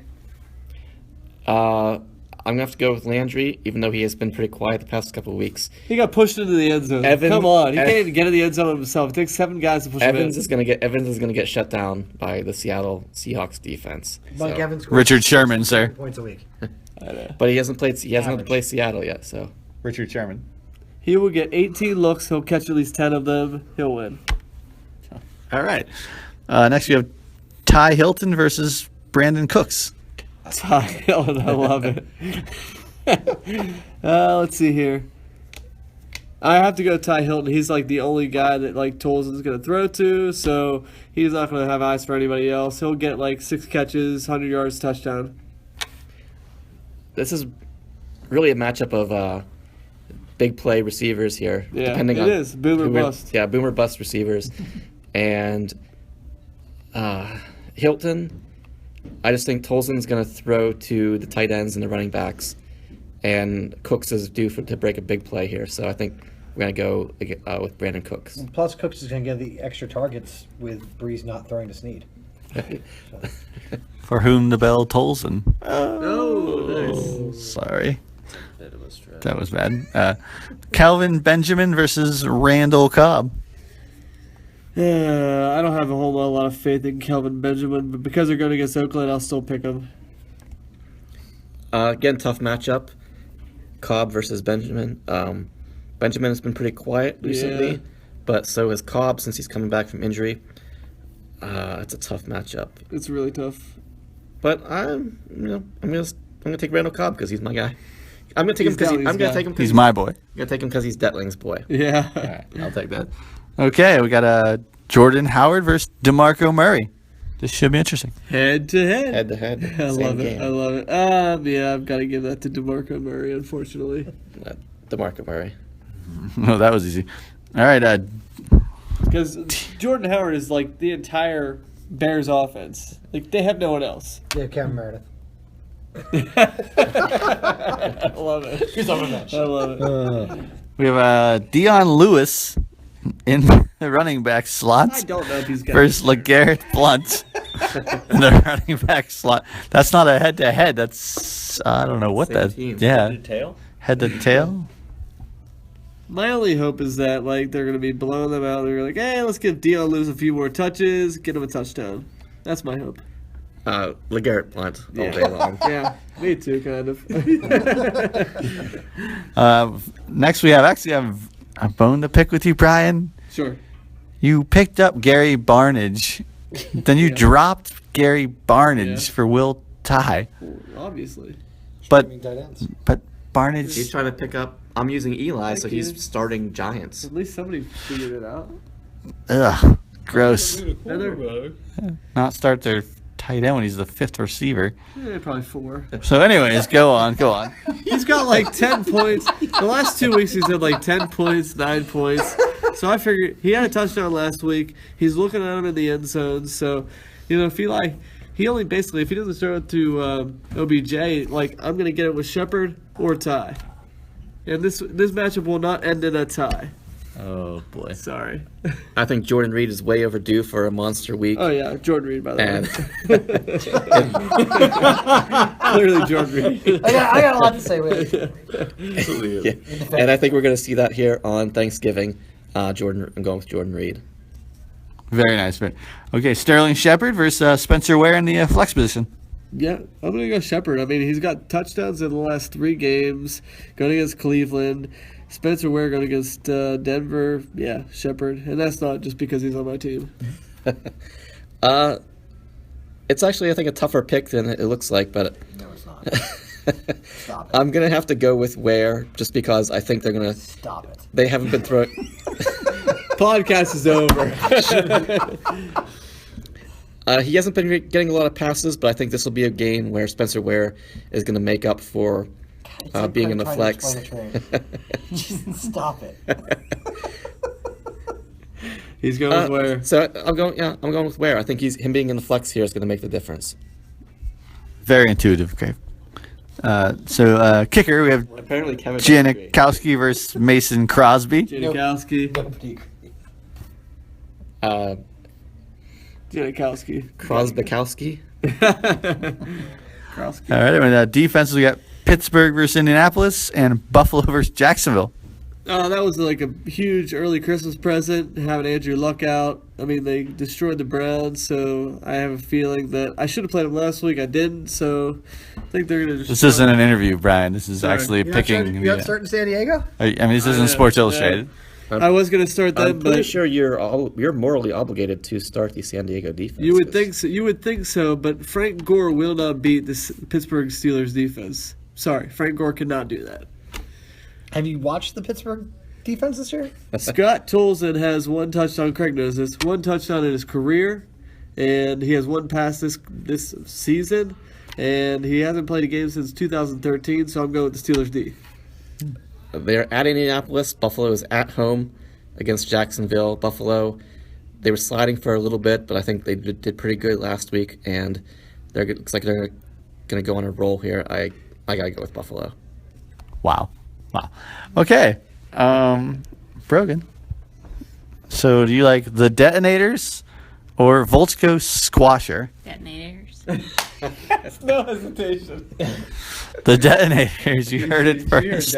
I'm going to have to go with Landry, even though he has been pretty quiet the past couple of weeks. He got pushed into the end zone. Come on, he can't even get in the end zone himself. It takes 7 guys to push him in. Evans is going to get shut down by the Seattle Seahawks defense. Mike So- Evans. Richard Sherman, sir. Points a week. But he hasn't played. He hasn't had to play Seattle yet. So Richard Sherman. He will get 18 looks. He'll catch at least 10 of them. He'll win. All right. Next, we have Ty Hilton versus Brandon Cooks. Ty Hilton, I love it. Let's see here. I have to go Ty Hilton. He's like the only guy that like Tolson's going to throw to, so he's not going to have eyes for anybody else. He'll get like 6 catches, 100 yards, touchdown. this is really a matchup of big play receivers here. Yeah, depending it on is. Boomer who bust. Yeah, boomer bust receivers, and Hilton. I just think Tolson's going to throw to the tight ends and the running backs, and Cooks is due to break a big play here. So I think we're going to go with Brandon Cooks. And plus, Cooks is going to get the extra targets with Breeze not throwing to Snead. For whom the bell tolls. Oh, nice. Sorry. That was bad. Calvin Benjamin versus Randall Cobb. I don't have a whole lot of faith in Kelvin Benjamin, but because they're going against Oakland, I'll still pick him. Again, tough matchup. Cobb versus Benjamin. Benjamin has been pretty quiet recently, Yeah. but so has Cobb since he's coming back from injury. It's a tough matchup, It's really tough. but I'm gonna take Randall Cobb because he's my guy. I'm gonna take him because He's I'm gonna guy. take him. 'Cause He's my boy. I'm gonna take him because he's Detling's boy. Yeah. All right, I'll take that. Okay, we got Jordan Howard versus DeMarco Murray. This should be interesting. Head to head. Head to head. I same love it. game. I love it. Yeah, I've got to give that to DeMarco Murray, unfortunately. DeMarco Murray. Oh, that was easy. All right, Because Jordan Howard is like the entire Bears offense. Like, they have no one else. Yeah, Kevin Meredith. I love it. He's on the bench. I love it. we have Dion Lewis in the running back slot I don't know if he's got versus LeGarrette Blunt in the running back slot. That's not a head-to-head. That's, I don't know what Same that team. Yeah, Tail? head to tail. My only hope is that like they're gonna be blowing them out. They're like, hey, let's give Dion Lewis a few more touches, get him a touchdown. That's my hope. LeGarrette Blunt all Yeah. day long. Yeah, me too, kind of. Next, we have a bone to pick with you, Brian. Sure. You picked up Gary Barnage, then you dropped Gary Barnage Yeah. for Will Tye. Obviously. But Tight ends. Barnage, He's trying to pick up. I'm using Eli, so he's you. starting Giants. At least somebody figured it out. ugh, gross. Heather? Not start their tight end when he's the 5th receiver. Probably 4. So, anyways, go on. He's got like 10 points. The last 2 weeks he's had like 10 points, 9 points. So I figured he had a touchdown last week. He's looking at him in the end zone. So, if he only basically, if he doesn't throw it to OBJ, like I'm going to get it with Shepard or Ty. And this matchup will not end in a tie. Oh boy. Sorry. I think Jordan Reed is way overdue for a monster week. Oh yeah, Jordan Reed by the And way. Clearly Jordan Reed. I got a lot to say with it. yeah. And I think we're going to see that here on Thanksgiving. I'm going with Jordan Reed. Very nice. Okay, Sterling Shepard versus Spencer Ware in the flex position. Yeah, I'm going to go Shepard. I mean, he's got touchdowns in the last 3 games. Going against Cleveland. Spencer Ware going against Denver. Yeah, Shepard. And that's not just because he's on my team. It's actually, I think, a tougher pick than it looks like, but No, it's not. Stop it. I'm going to have to go with Ware just because I think they're going to. Stop it. They haven't been throwing. Podcast is over. He hasn't been getting a lot of passes, but I think this will be a game where Spencer Ware is going to make up for being in the flex. Stop it. He's going with Ware. So I'm going with Ware. I think him being in the flex here is going to make the difference. Very intuitive, okay. So kicker, we have Apparently, Kevin doesn't agree. Janikowski versus Mason Crosby. Janikowski. Janikowski. Crosbykowski. All right, and defense, we got Pittsburgh versus Indianapolis and Buffalo versus Jacksonville. Oh, that was like a huge early Christmas present, having Andrew Luck out. I mean, they destroyed the Browns, so I have a feeling that I should have played them last week. I didn't, so I think they're going to This isn't an interview, Brian. This is actually picking. You're not starting San Diego? I mean, this isn't Sports Illustrated. I was going to start them, I'm pretty but sure you're morally obligated to start the San Diego defense. you would think so. You would think so, but Frank Gore will not beat this Pittsburgh Steelers defense. Sorry, Frank Gore cannot do that. Have you watched the Pittsburgh defense this year? Scott Tolzien has one touchdown. Craig knows this. One touchdown in his career, and he has one pass this season, and he hasn't played a game since 2013. So I'm going with the Steelers D. They're at Indianapolis. Buffalo is at home against Jacksonville. Buffalo, they were sliding for a little bit, but I think they did pretty good last week, and looks like they're going to go on a roll here. I got to go with Buffalo. Wow. Okay. Brogan. So do you like the Detonators or Volchko Squasher? Detonators. No hesitation. The Detonators. You heard it first.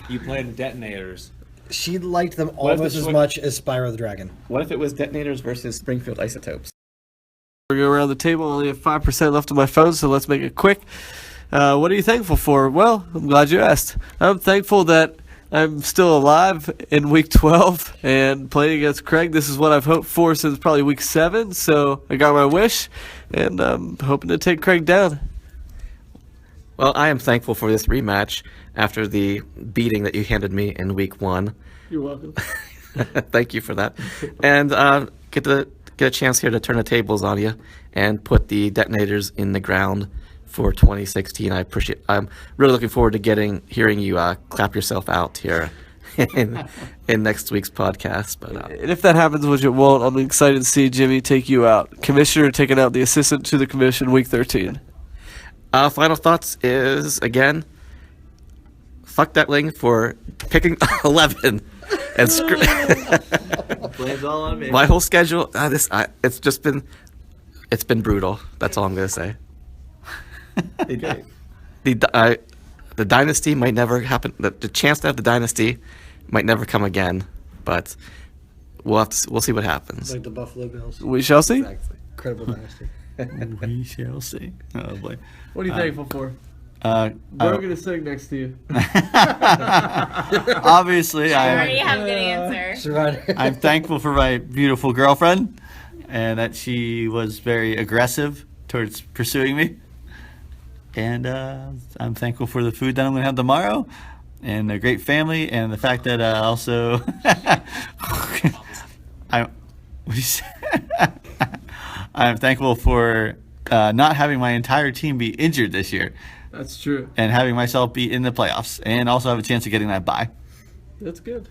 You played detonators. She liked them if almost this as were- much as Spyro the Dragon. What if it was Detonators versus Springfield Isotopes? We're going around the table. I only have 5% left on my phone, so let's make it quick. What are you thankful for? Well, I'm glad you asked. I'm thankful that I'm still alive in week 12 and playing against Craig. This is what I've hoped for since probably week 7, so I got my wish, and I'm hoping to take Craig down. Well, I am thankful for this rematch after the beating that you handed me in week 1. You're welcome. Thank you for that. And get a chance here to turn the tables on you and put the Detonators in the ground for 2016. I'm really looking forward to hearing you clap yourself out here in next week's podcast. But And if that happens, which it won't, I'm excited to see Jimmy take you out. Commissioner taking out the assistant to the commission week 13. final thoughts is, again, fuck that Ling for picking 11 and Blame's all on me. my whole schedule. It's been brutal. That's all I'm gonna say. The dynasty might never happen. The chance to have the dynasty might never come again. But we'll see what happens. Like the Buffalo Bills. We shall see. Incredible dynasty. We shall see. Oh boy. What are you thankful for? Obviously, is sitting next to you. I already have a good answer. I'm thankful for my beautiful girlfriend, and that she was very aggressive towards pursuing me. And I'm thankful for the food that I'm going to have tomorrow, and a great family, and the fact that also I'm thankful for not having my entire team be injured this year, That's true. and having myself be in the playoffs, and also have a chance of getting that bye. That's good.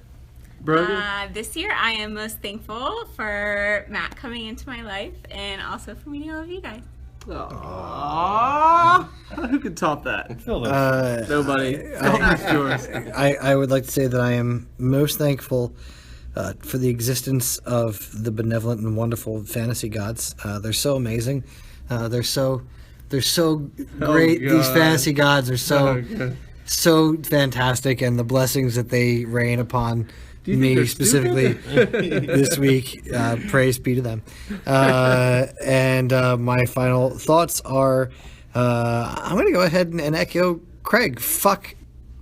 Brogan? This year, I am most thankful for Matt coming into my life and also for meeting all of you guys. Aww. Who can top that? Nobody. It's yours. I would like to say that I am most thankful for the existence of the benevolent and wonderful fantasy gods. They're so amazing. They're so great. These God. fantasy gods are Oh, God. so fantastic, and the blessings that they rain upon you think me they're specifically this week. Praise be to them. And my final thoughts are, I'm going to go ahead and echo Craig. Fuck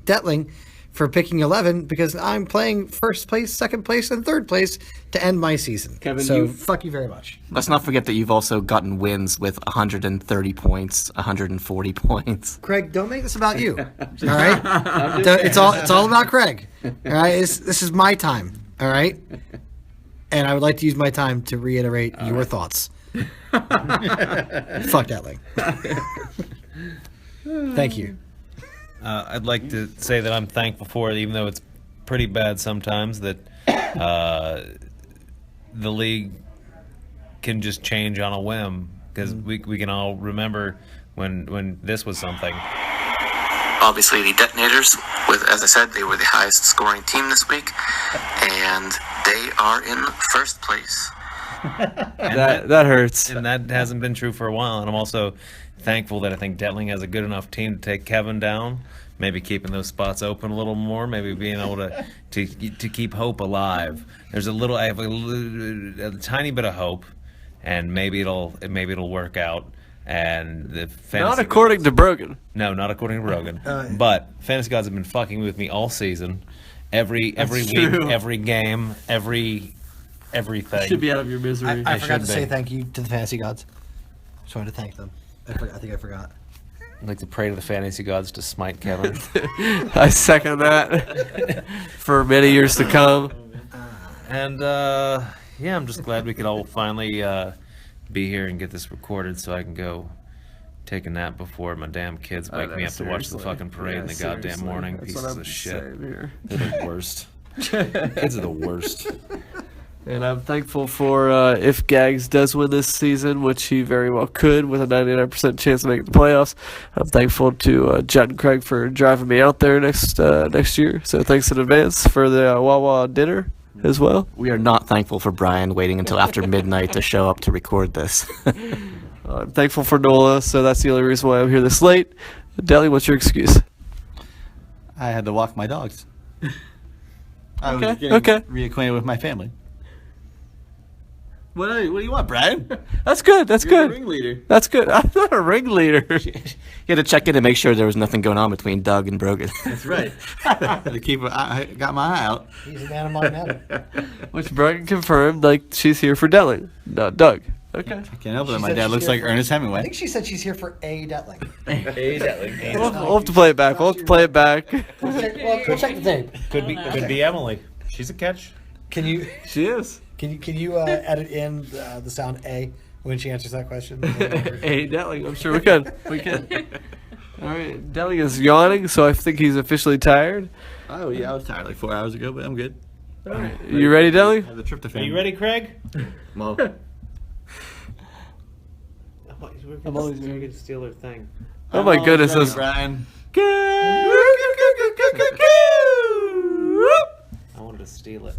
Detling for picking 11 because I'm playing first place, second place, and third place to end my season. Kevin, so you- fuck you very much. Let's not forget that you've also gotten wins with 130 points, 140 points. Craig, don't make this about you. All right? It's all about Craig. All right? This is my time. All right? And I would like to use my time to reiterate your thoughts. Fuck that Ling. Thank you. I'd like to say that I'm thankful for it, even though it's pretty bad sometimes that the league can just change on a whim, because we can all remember when this was something. Obviously, the Detonators, as I said, they were the highest scoring team this week, and they are in first place. That hurts. And that hasn't been true for a while. And I'm also thankful that I think Detling has a good enough team to take Kevin down. Maybe keeping those spots open a little more. Maybe being able to keep hope alive. I have a tiny bit of hope, and maybe it'll work out. And the fantasy Not according to Brogan. No, not according to Rogan. But fantasy gods have been fucking with me all season. Every week, true. every game, everything. Should be out of your misery. I forgot should to say be. thank you to the fantasy gods. Just wanted to thank them. I think I forgot. I'd like to pray to the fantasy gods to smite Kevin. I second that for many years to come. And yeah, I'm just glad we could all finally be here and get this recorded so I can go take a nap before my damn kids wake me up to watch the fucking parade in the goddamn morning. Pieces of shit. They're the worst. Kids are the worst. And I'm thankful for if Gags does win this season, which he very well could with a 99% chance of making the playoffs. I'm thankful to Judd and Craig for driving me out there next year. So thanks in advance for the Wawa dinner as well. We are not thankful for Brian waiting until after midnight to show up to record this. I'm thankful for Nola, so that's the only reason why I'm here this late. Deli, what's your excuse? I had to walk my dogs. I was Okay, getting okay. reacquainted with my family. What do you want, Brian? That's good. That's You're the good. ringleader. That's good. I'm not a ringleader. You had to check in to make sure there was nothing going on between Doug and Brogan. That's right. To keep, I got my eye out. He's a man of my matter. Which Brogan confirmed, like, she's here for Deli, not Doug. Okay. I can't help it. She My said dad she's looks here like for- Ernest I Hemingway. think she said she's here for a Detling. We'll have to play it back. We'll have to play it back. We'll check the tape. Could be Emily. She's a catch. Can you She is. edit in the sound A when she answers that question? Hey, Deli, I'm sure we could. We could. All right. Deli is yawning, so I think he's officially tired. Oh yeah, I was tired like 4 hours ago, but I'm good. All right. You ready, Deli? I have the tryptophan. Are you ready, Craig? Well, I'm always going to steal her thing. Oh my goodness. ready, This Brian. I wanted to steal it.